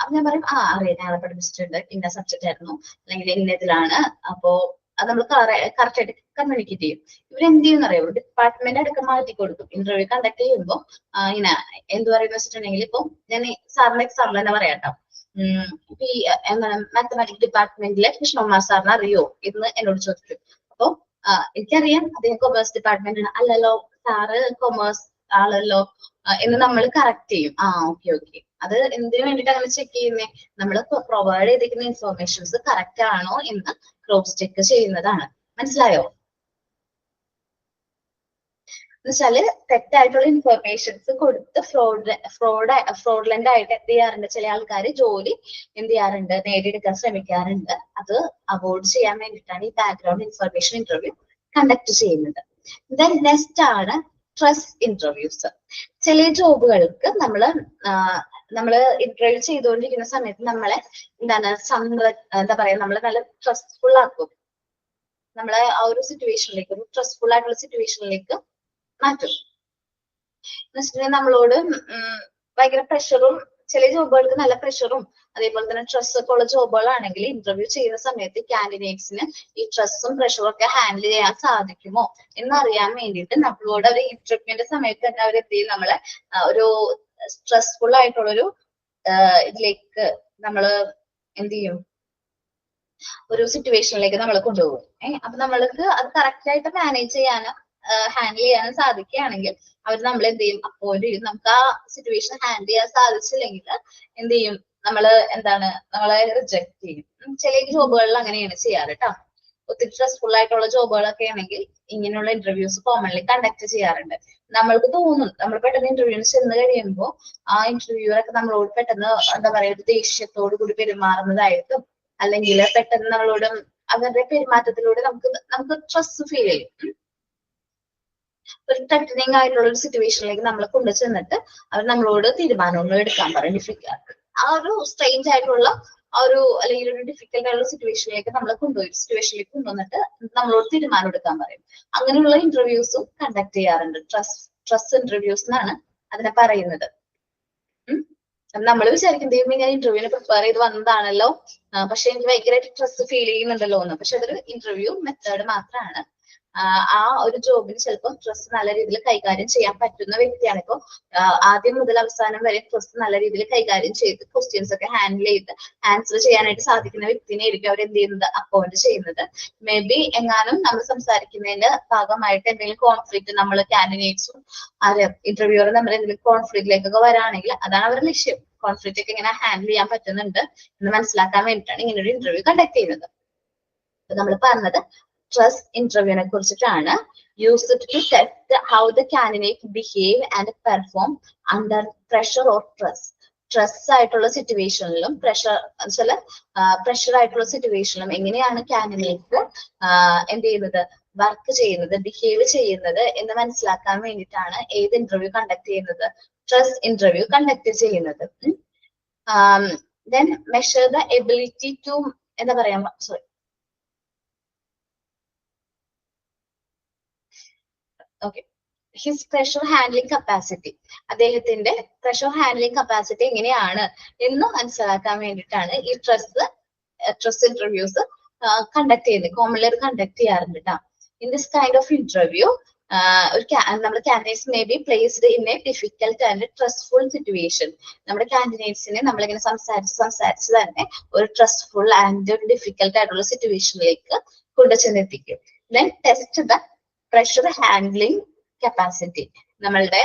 അപ്പൊ ഞാൻ പറയും, അറിയാം, ഞങ്ങളെ പഠിപ്പിച്ചിട്ടുണ്ട്, ഇന്ന സബ്ജക്റ്റ് ആയിരുന്നു, അല്ലെങ്കിൽ ഇന്നതിലാണ്. അപ്പോ അത് നമ്മൾ കറക്റ്റ് ആയിട്ട് കമ്മ്യൂണിക്കേറ്റ് ചെയ്യും. ഇവരെന്ത് ചെയ്യുന്ന അറിയാം, ഡിപ്പാർട്ട്മെന്റ് അടക്കം മാറ്റി കൊടുക്കും. ഇന്റർവ്യൂ കണ്ടക്ട് ചെയ്യുമ്പോൾ ഇങ്ങനെ എന്ത് പറയുന്ന വെച്ചിട്ടുണ്ടെങ്കിൽ, ഇപ്പൊ ഞാൻ സാറിന്റെ എക്സാമ്പിൾ തന്നെ പറയാട്ടോ. ഇപ്പൊ ഈ മാത്തമാറ്റിക്സ് ഡിപ്പാർട്ട്മെന്റിലെ കൃഷ്ണകുമാർ സാറിന് അറിയോ എന്ന് എന്നോട് ചോദിക്കും. അപ്പൊ എനിക്കറിയാം അദ്ദേഹം കൊമേഴ്സ് ഡിപ്പാർട്ട്മെന്റ് ആണ്. അല്ലല്ലോ സാറ് കൊമേഴ്സ് ആളല്ലോ എന്ന് നമ്മൾ കറക്റ്റ് ചെയ്യും. ഓക്കെ അത് എന്തിനു വേണ്ടിയിട്ട് അങ്ങനെ ചെക്ക് ചെയ്യുന്നേ? നമ്മൾ പ്രൊവൈഡ് ചെയ്തിരിക്കുന്ന ഇൻഫോർമേഷൻസ് കറക്റ്റ് ആണോ എന്ന് ക്രോസ് ചെക്ക് ചെയ്യുന്നതാണ്. മനസ്സിലായോ? എന്നുവെച്ചാല് തെറ്റായിട്ടുള്ള ഇൻഫർമേഷൻസ് കൊടുത്ത് ഫ്രോഡ്ലന്റ് ആയിട്ട് എന്ത് ചെയ്യാറുണ്ട്? ചില ആൾക്കാർ ജോലി എന്ത് ചെയ്യാറുണ്ട്? നേടിയെടുക്കാൻ ശ്രമിക്കാറുണ്ട്. അത് അവോയ്ഡ് ചെയ്യാൻ വേണ്ടിയിട്ടാണ് ഈ ബാക്ക്ഗ്രൗണ്ട് ഇൻഫർമേഷൻ ഇന്റർവ്യൂ കണ്ടക്ട് ചെയ്യുന്നത്. ദെൻ നെക്സ്റ്റ് ആണ് ട്രസ്റ്റ് ഇന്റർവ്യൂസ്. ചില ജോബുകൾക്ക് നമ്മള് ഇന്റർവ്യൂ ചെയ്തുകൊണ്ടിരിക്കുന്ന സമയത്ത് നമ്മളെ എന്താ പറയാ, നമ്മളെ നല്ല ട്രസ്റ്റ്ഫുൾ ആക്കും. നമ്മളെ ആ ഒരു സിറ്റുവേഷനിലേക്ക്, ഒരു ട്രസ്റ്റ്ഫുൾ ആയിട്ടുള്ള സിറ്റുവേഷനിലേക്ക് മാറ്റും. എന്ന് വെച്ചിട്ടുണ്ടെങ്കിൽ നമ്മളോട് ഭയങ്കര പ്രഷറും, ചില ജോബുകൾക്ക് നല്ല പ്രഷറും അതേപോലെ തന്നെ സ്ട്രെസ് ഒക്കെ ഉള്ള ജോബുകളാണെങ്കിൽ ഇന്റർവ്യൂ ചെയ്യുന്ന സമയത്ത് കാൻഡിഡേറ്റ്സിന് ഈ സ്ട്രെസ്സും പ്രഷറും ഒക്കെ ഹാൻഡിൽ ചെയ്യാൻ സാധിക്കുമോ എന്നറിയാൻ വേണ്ടിയിട്ട് നമ്മളോട് ഒരു ഇന്റർവ്യൂവിന്റെ സമയത്ത് തന്നെ അവർ എന്ത് ചെയ്യും? നമ്മളെ ഒരു സ്ട്രെസ്ഫുൾ ആയിട്ടുള്ളൊരു ഇതിലേക്ക് നമ്മള് എന്ത് ചെയ്യും? ഒരു സിറ്റുവേഷനിലേക്ക് നമ്മൾ കൊണ്ടുപോകും. അപ്പൊ നമ്മൾക്ക് അത് കറക്റ്റ് ആയിട്ട് മാനേജ് ചെയ്യാനും ഹാൻഡിൽ ചെയ്യാനും സാധിക്കുകയാണെങ്കിൽ അവർ നമ്മൾ എന്ത് ചെയ്യും? അപ്പോയിന്റ് ചെയ്യും. നമുക്ക് ആ സിറ്റുവേഷൻ ഹാൻഡിൽ ചെയ്യാൻ സാധിച്ചില്ലെങ്കിൽ എന്ത് ചെയ്യും? നമ്മളെ റിജക്ട് ചെയ്യും. ചില ജോബുകളിൽ അങ്ങനെയാണ് ചെയ്യാറ് കേട്ടോ. ഒത്തിരി സ്ട്രെസ്ഫുൾ ആയിട്ടുള്ള ജോബുകളൊക്കെ ആണെങ്കിൽ ഇങ്ങനെയുള്ള ഇന്റർവ്യൂസ് കോമൺലി കണ്ടക്ട് ചെയ്യാറുണ്ട്. നമ്മൾക്ക് തോന്നും, നമ്മൾ പെട്ടെന്ന് ഇന്റർവ്യൂവിന് ചെന്ന് കഴിയുമ്പോൾ ആ ഇന്റർവ്യൂവറൊക്കെ നമ്മളോട് പെട്ടെന്ന് എന്താ പറയാ, ഒരു ദേഷ്യത്തോടു കൂടി പെരുമാറുന്നതായിട്ടും അല്ലെങ്കിൽ പെട്ടെന്ന് നമ്മളോട് അവരുടെ പെരുമാറ്റത്തിലൂടെ നമുക്ക് സ്ട്രെസ് ഫീൽ ചെയ്യും. ഒരു ത്രെറ്റനിങ് ആയിട്ടുള്ള ഒരു സിറ്റുവേഷനിലേക്ക് നമ്മളെ കൊണ്ടു ചെന്നിട്ട് അവർ നമ്മളോട് തീരുമാനങ്ങൾ എടുക്കാൻ പറയും. ആ ഒരു സ്ട്രെയിഞ്ച് ആയിട്ടുള്ള അല്ലെങ്കിൽ ഒരു ഡിഫിക്കൽട്ട് ആയിട്ടുള്ള സിറ്റുവേഷനിലേക്ക് കൊണ്ടുവന്നിട്ട് നമ്മളോട് തീരുമാനം എടുക്കാൻ പറയും. അങ്ങനെയുള്ള ഇന്റർവ്യൂസും കണ്ടക്ട് ചെയ്യാറുണ്ട്. ട്രസ്റ്റ് ഇന്റർവ്യൂസ് എന്നാണ് അതിനെ പറയുന്നത്. നമ്മൾ വിചാരിക്കും ദൈവം ഇങ്ങനെ ഇന്റർവ്യൂവിന് പ്രിപ്പയർ ചെയ്ത് വന്നതാണല്ലോ, പക്ഷെ എനിക്ക് ഭയങ്കരമായിട്ട് സ്ട്രെസ് ഫീൽ ചെയ്യുന്നുണ്ടല്ലോ എന്ന്. പക്ഷെ അതൊരു ഇന്റർവ്യൂ മെത്തേഡ് മാത്രമാണ്. ആ ഒരു ജോബിന് ചിലപ്പോൾ സ്ട്രെസ് നല്ല രീതിയിൽ കൈകാര്യം ചെയ്യാൻ പറ്റുന്ന വ്യക്തിയാണ്. ഇപ്പോൾ ആദ്യം മുതൽ അവസാനം വരെ സ്ട്രെസ് നല്ല രീതിയിൽ കൈകാര്യം ചെയ്ത് ക്വസ്റ്റ്യൻസ് ഒക്കെ ഹാൻഡിൽ ചെയ്ത് ആൻസർ ചെയ്യാനായിട്ട് സാധിക്കുന്ന വ്യക്തിനെ ആയിരിക്കും അവർ എന്ത് ചെയ്യുന്നത്? അപ്പോയിന്റ് ചെയ്യുന്നത്. മേ ബി എങ്ങാനും നമ്മൾ സംസാരിക്കുന്നതിന്റെ ഭാഗമായിട്ട് എന്തെങ്കിലും കോൺഫ്ലിക്റ്റ് നമ്മൾ കാൻഡിഡേറ്റ്സും ഇന്റർവ്യൂവറും നമ്മൾ എന്തെങ്കിലും കോൺഫ്ലിക്റ്റിലേക്കൊക്കെ വരാണെങ്കിൽ അതാണ് അവരുടെ ലക്ഷ്യം. കോൺഫ്ലിക്റ്റ് ഒക്കെ എങ്ങനെ ഹാൻഡിൽ ചെയ്യാൻ പറ്റുന്നുണ്ട് എന്ന് മനസ്സിലാക്കാൻ വേണ്ടിയിട്ടാണ് ഇങ്ങനെ ഒരു ഇന്റർവ്യൂ കണ്ടക്ട് ചെയ്യുന്നത്. നമ്മൾ പറഞ്ഞത് ട്രസ്റ്റ് ഇന്റർവ്യൂവിനെ കുറിച്ചിട്ടാണ്. Used to test how the candidate behave and perform under pressure or stress ആയിട്ടുള്ള സിറ്റുവേഷനിലും പ്രഷർ ആയിട്ടുള്ള സിറ്റുവേഷനിലും എങ്ങനെയാണ് കാൻഡിഡേറ്റ് എന്ത് ചെയ്യുന്നത്? വർക്ക് ചെയ്യുന്നത്, ബിഹേവ് ചെയ്യുന്നത് എന്ന് മനസ്സിലാക്കാൻ വേണ്ടിയിട്ടാണ് ഏത് ഇന്റർവ്യൂ കണ്ടക്ട് ചെയ്യുന്നത്? ട്രസ്റ്റ് ഇന്റർവ്യൂ കണ്ടക്ട് ചെയ്യുന്നത്. Then measure the ability to എന്താ പറയാ, ഹിസ് പ്രഷർ ഹാൻഡ്ലിംഗ് കപ്പാസിറ്റി. അദ്ദേഹത്തിന്റെ പ്രഷർ ഹാൻഡ്ലിംഗ് കപ്പാസിറ്റി എങ്ങനെയാണ് എന്ന് മനസ്സിലാക്കാൻ വേണ്ടിയിട്ടാണ് ഈ ട്രസ്റ്റ് ഇന്റർവ്യൂസ് കണ്ടക്ട് ചെയ്യുന്നത്. കോമൺലി അത് കണ്ടക്ട് ചെയ്യാറുണ്ട് കേട്ടോ. In this kind of interview നമ്മുടെ candidates may be placed in a difficult and stressful situation. നമ്മുടെ കാൻഡിഡേറ്റ്സിനെ നമ്മളിങ്ങനെ സംസാരിച്ച് തന്നെ ഒരു സ്ട്രെസ്ഫുൾ ആൻഡ് ഒരു ഡിഫിക്കൽട്ട് ആയിട്ടുള്ള സിറ്റുവേഷനിലേക്ക് കൊണ്ടുചെന്നെത്തിക്കും. Then test the pressure handling capacity. നമ്മളുടെ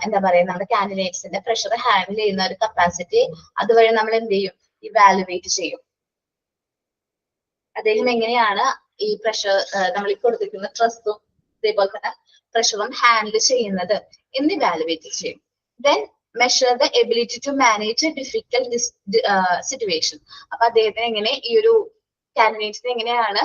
എന്താ പറയാ, നമ്മുടെ കാൻഡിഡേറ്റ്സിന്റെ പ്രഷർ ഹാൻഡിൽ ചെയ്യുന്ന ഒരു കപ്പാസിറ്റി അതുവഴി നമ്മൾ എന്ത് ചെയ്യും? ഇവാലുവേറ്റ് ചെയ്യും. അദ്ദേഹം എങ്ങനെയാണ് ഈ പ്രഷർ, നമ്മൾ ഈ കൊടുത്തിരിക്കുന്ന സ്ട്രെസ്സും അതേപോലെ തന്നെ പ്രഷറും ഹാൻഡിൽ ചെയ്യുന്നത് എന്ന് ഇവാലുവേറ്റ് ചെയ്യും. Then measure the ability to manage difficult situation. അപ്പൊ അദ്ദേഹത്തിന് എങ്ങനെ ഈ ഒരു കാൻഡിഡേറ്റ്സിന് എങ്ങനെയാണ്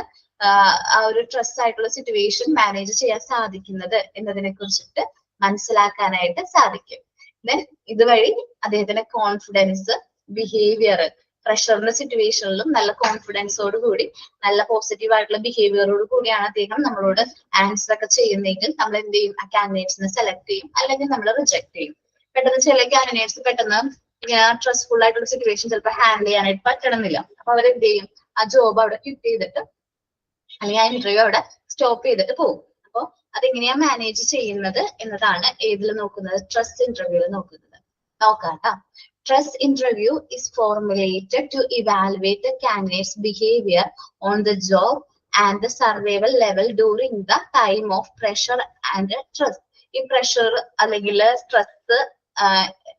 ആ ഒരു സ്ട്രെസ് ആയിട്ടുള്ള സിറ്റുവേഷൻ മാനേജ് ചെയ്യാൻ സാധിക്കുന്നത് എന്നതിനെ കുറിച്ചിട്ട് മനസ്സിലാക്കാനായിട്ട് സാധിക്കും. ദെൻ ഇതുവഴി അദ്ദേഹത്തിന്റെ കോൺഫിഡൻസ്, ബിഹേവിയർ, പ്രഷറിന്റെ സിറ്റുവേഷനിലും നല്ല കോൺഫിഡൻസോട് കൂടി നല്ല പോസിറ്റീവ് ആയിട്ടുള്ള ബിഹേവിയറോട് കൂടിയാണ് അദ്ദേഹം നമ്മളോട് ആൻസർ ഒക്കെ ചെയ്യുന്നതെങ്കിൽ നമ്മൾ എന്ത് ചെയ്യും? ആ കാൻഡിഡേറ്റ്സിനെ സെലക്ട് ചെയ്യും, അല്ലെങ്കിൽ നമ്മൾ റിജക്ട് ചെയ്യും. പെട്ടെന്ന് ചില കാൻഡിഡേറ്റ്സ് പെട്ടെന്ന് ഇങ്ങനെ സ്ട്രെസ്ഫുൾ ആയിട്ടുള്ള സിറ്റുവേഷൻ ചിലപ്പോൾ ഹാൻഡിൽ ചെയ്യാനായിട്ട് പറ്റണമെന്നില്ല. അപ്പൊ അവരെന്ത് ചെയ്യും? ആ ജോബ് അവിടെ ക്വിറ്റ് ചെയ്തിട്ട് അല്ലെങ്കിൽ ആ ഇന്റർവ്യൂ അവിടെ സ്റ്റോപ്പ് ചെയ്തിട്ട് പോകും. അപ്പോൾ അതെങ്ങനെയാ മാനേജ് ചെയ്യുന്നത് എന്നതാണ് ഏതിൽ നോക്കുന്നത്? ട്രസ്റ്റ് ഇന്റർവ്യൂവിൽ നോക്കുന്നത്. നോക്കാം. Trust interview is formulated to evaluate the candidate's behavior on the job and the survival level during the time of pressure and stress. ഈ പ്രഷർ അല്ലെങ്കിൽ സ്ട്രെസ്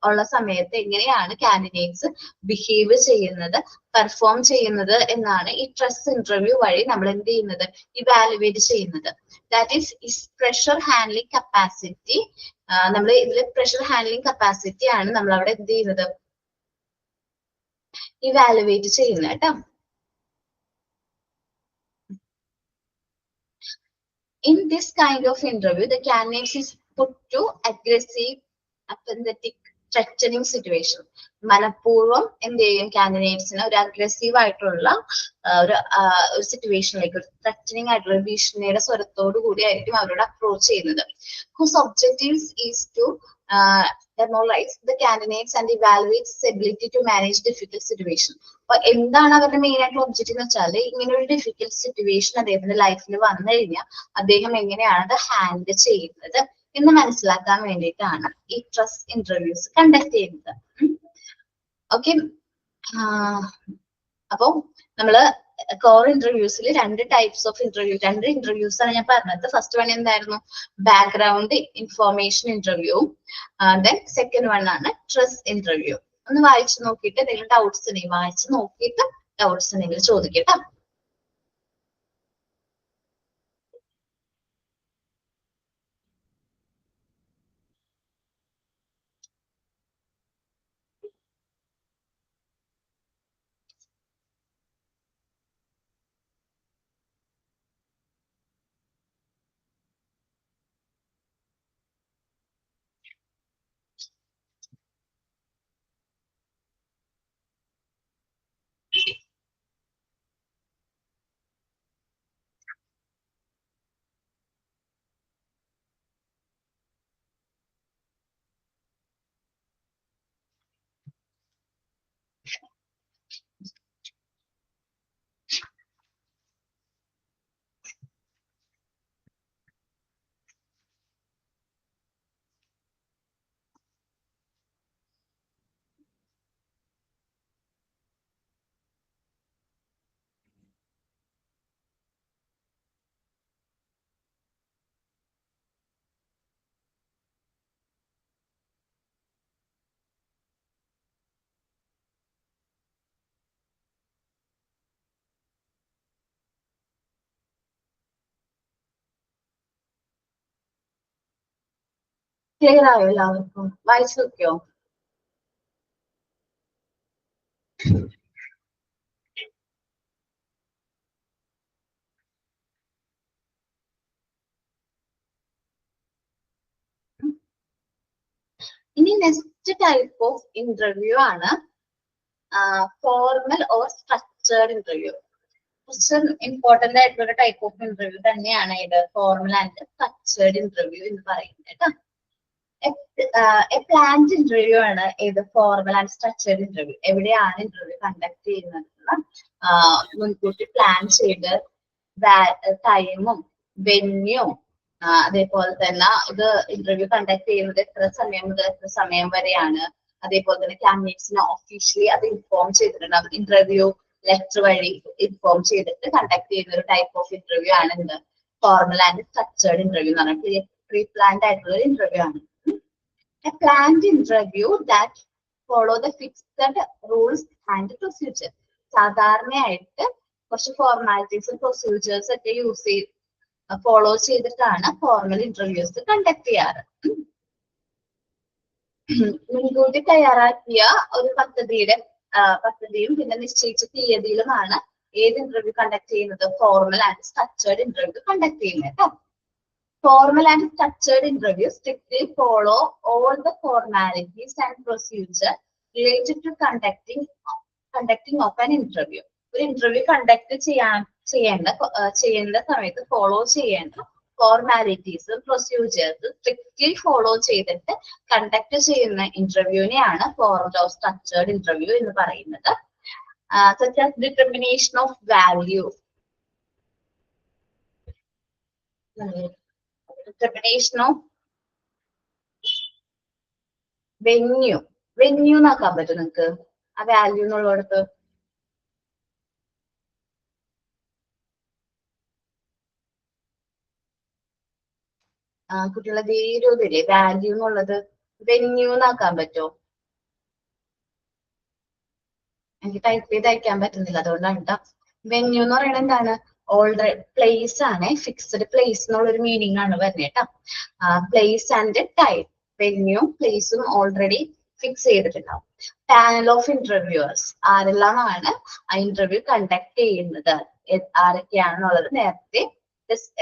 ഉള്ള സമയത്ത് എങ്ങനെയാണ് കാൻഡിഡേറ്റ്സ് ബിഹേവ് ചെയ്യുന്നത്, പെർഫോം ചെയ്യുന്നത് എന്നാണ് ഈ ട്രസ്റ്റ് ഇന്റർവ്യൂ വഴി നമ്മൾ എന്ത് ചെയ്യുന്നത്, ഇവാലുവേറ്റ് ചെയ്യുന്നത്. That is pressure handling capacity. നമ്മൾ ഇതിൽ പ്രഷർ ഹാൻഡ്ലിംഗ് കപ്പാസിറ്റി ആണ് നമ്മൾ അവിടെ എന്ത് ചെയ്യുന്നത്, ഇവാലുവേറ്റ് ചെയ്യുന്നത് കേട്ടോ. In this kind of interview, the candidate is put to aggressive, apathetic, threatening situation. മനഃപൂർവ്വം എന്ത് ചെയ്യും, കാൻഡിഡേറ്റ്സിന് ഒരു അഗ്രസീവ് ആയിട്ടുള്ള ഒരു സിറ്റുവേഷനിലേക്ക്, ഒരു ത്രെറ്റനിങ് ആയിട്ടുള്ള ഭീഷണിയുടെ സ്വരത്തോടു കൂടി ആയിരിക്കും അവരോട് അപ്രോച്ച് ചെയ്യുന്നത്. Whose objectives is to demoralize the candidates and evaluate his ability to manage difficult situation. അപ്പൊ എന്താണ് അവരുടെ മെയിൻ ആയിട്ടുള്ള ഒബ്ജക്റ്റീവ് എന്ന് വെച്ചാൽ, ഇങ്ങനെ ഒരു ഡിഫിക്കൽട്ട് സിറ്റുവേഷൻ അദ്ദേഹത്തിന്റെ ലൈഫിൽ വന്നു കഴിഞ്ഞാൽ അദ്ദേഹം എങ്ങനെയാണ് അത് ഹാൻഡിൽ ചെയ്യുന്നത് എന്ന് മനസ്സിലാക്കാൻ വേണ്ടിയിട്ടാണ് ഈ ട്രസ്റ്റ് ഇന്റർവ്യൂസ് കണ്ടക്ട് ചെയ്യുന്നത്. ഓക്കെ, അപ്പൊ നമ്മള് കോർ ഇന്റർവ്യൂസിൽ രണ്ട് ടൈപ്സ് ഓഫ് രണ്ട് ഇന്റർവ്യൂസ് ആണ് ഞാൻ പറഞ്ഞത്. ഫസ്റ്റ് വൺ എന്തായിരുന്നു, background information interview. Then second one ആണ് ട്രസ്റ്റ് ഇന്റർവ്യൂ. ഒന്ന് വായിച്ചു നോക്കിയിട്ട് എന്തെങ്കിലും ഡൗട്ട്സ് ഉണ്ടെങ്കിൽ വായിച്ചു നോക്കിയിട്ട് ഡൗട്ട്സ് ഉണ്ടെങ്കിൽ ചോദിക്കട്ടോ. ക്ലിയർ ആയോ എല്ലാവർക്കും? വായിച്ചു നോക്കിയോ? ഇനി നെക്സ്റ്റ് ടൈപ്പ് ഓഫ് ഇന്റർവ്യൂ ആണ് ഫോർമൽ ഓർ സ്ട്രക്ചേർഡ് ഇന്റർവ്യൂ. കുറച്ച് ഇമ്പോർട്ടന്റ് ആയിട്ടുള്ള ടൈപ്പ് ഓഫ് ഇന്റർവ്യൂ തന്നെയാണ് ഇത് ഫോർമൽ ആൻഡ് സ്ട്രക്ചേർഡ് ഇന്റർവ്യൂ എന്ന് പറയുന്നത് കേട്ടോ. പ്ലാൻഡ് ഇന്റർവ്യൂ ആണ് ഇത് ഫോർമൽ ആൻഡ് സ്ട്രക്ചേർഡ് ഇന്റർവ്യൂ. എവിടെയാണ് ഇന്റർവ്യൂ കണ്ടക്ട് ചെയ്യുന്നത് മുൻകൂട്ടി പ്ലാൻ ചെയ്ത് ടൈമും വെന്യൂ, അതേപോലെ തന്നെ ഇത് ഇന്റർവ്യൂ കണ്ടക്ട് ചെയ്യുന്നത് എത്ര സമയം മുതൽ എത്ര സമയം വരെയാണ്, അതേപോലെ തന്നെ കാൻഡിഡേറ്റ്സിനെ ഒഫീഷ്യലി അത് ഇൻഫോം ചെയ്തിട്ടുണ്ട്, ഇന്റർവ്യൂ ലെറ്റർ വഴി ഇൻഫോം ചെയ്തിട്ട് കണ്ടക്ട് ചെയ്യുന്ന ഒരു ടൈപ്പ് ഓഫ് ഇന്റർവ്യൂ ആണ് ഇത് ഫോർമൽ ആൻഡ് സ്ട്രക്ചേർഡ് ഇന്റർവ്യൂ എന്ന് പറഞ്ഞാൽ പ്രീ പ്ലാൻഡ് ആയിട്ടുള്ള ഒരു ഇന്റർവ്യൂ ആണ്. A planned interview that follow the fixed rules and procedure. സാധാരണയായിട്ട് കുറച്ച് ഫോർമാലിറ്റീസും പ്രൊസീജിയേഴ്സ് ഒക്കെ ഫോളോ ചെയ്തിട്ടാണ് ഫോർമൽ ഇന്റർവ്യൂസ് കണ്ടക്ട് ചെയ്യാറ്. മുൻകൂട്ടി തയ്യാറാക്കിയ ഒരു പദ്ധതിയും പിന്നെ നിശ്ചയിച്ച തീയതിയിലുമാണ് ഏത് ഇന്റർവ്യൂ കണ്ടക്ട് ചെയ്യുന്നത്, formal and structured interview conduct ചെയ്യുന്നത് കേട്ടോ. Formal and structured interviews strictly follow all the formalities and procedure related to conducting of an interview. ഒരു ഇന്റർവ്യൂ കണ്ടക്ട് ചെയ്യേണ്ട സമയത്ത് ഫോളോ ചെയ്യേണ്ട ഫോർമാലിറ്റീസ് പ്രൊസീജിയേഴ്സ് സ്ട്രിക്ട്ലി ഫോളോ ചെയ്തിട്ട് conduct ചെയ്യുന്ന ഇന്റർവ്യൂവിനെയാണ് formal or structured interview എന്ന് പറയുന്നത്. such as determination of value, determination of venue എന്നാക്കാൻ പറ്റും നിങ്ങക്ക് ആ വാല്യൂ എന്നുള്ളടത്ത്? കുട്ടികളെ ധീരതയില്ലേ, വാല്യൂ എന്നുള്ളത് വെന്യൂ എന്നാക്കാൻ പറ്റുമോ? എനിക്ക് ടൈപ്പ് ചെയ്ത് അയക്കാൻ പറ്റുന്നില്ല, അതുകൊണ്ടാണ് കേട്ടോ. വെന്യൂ എന്ന് പറയുന്നത് എന്താണ്? ഓൾറെഡി പ്ലേസ് ആണ്, ഫിക്സ്ഡ് പ്ലേസ് എന്നുള്ളൊരു മീനിങ് ആണ് വരുന്നത് കേട്ടോ. പ്ലേസ് ആൻഡ് ടൈം, വെന്യൂ പ്ലേസും ഓൾറെഡി ഫിക്സ് ചെയ്തിട്ടുണ്ടാവും. പാനൽ ഓഫ് ഇന്റർവ്യൂവേഴ്സ്, ആരെല്ലാമാണ് ആ ഇന്റർവ്യൂ കണ്ടക്ട് ചെയ്യുന്നത്, ആരൊക്കെയാണെന്നുള്ളത് നേരത്തെ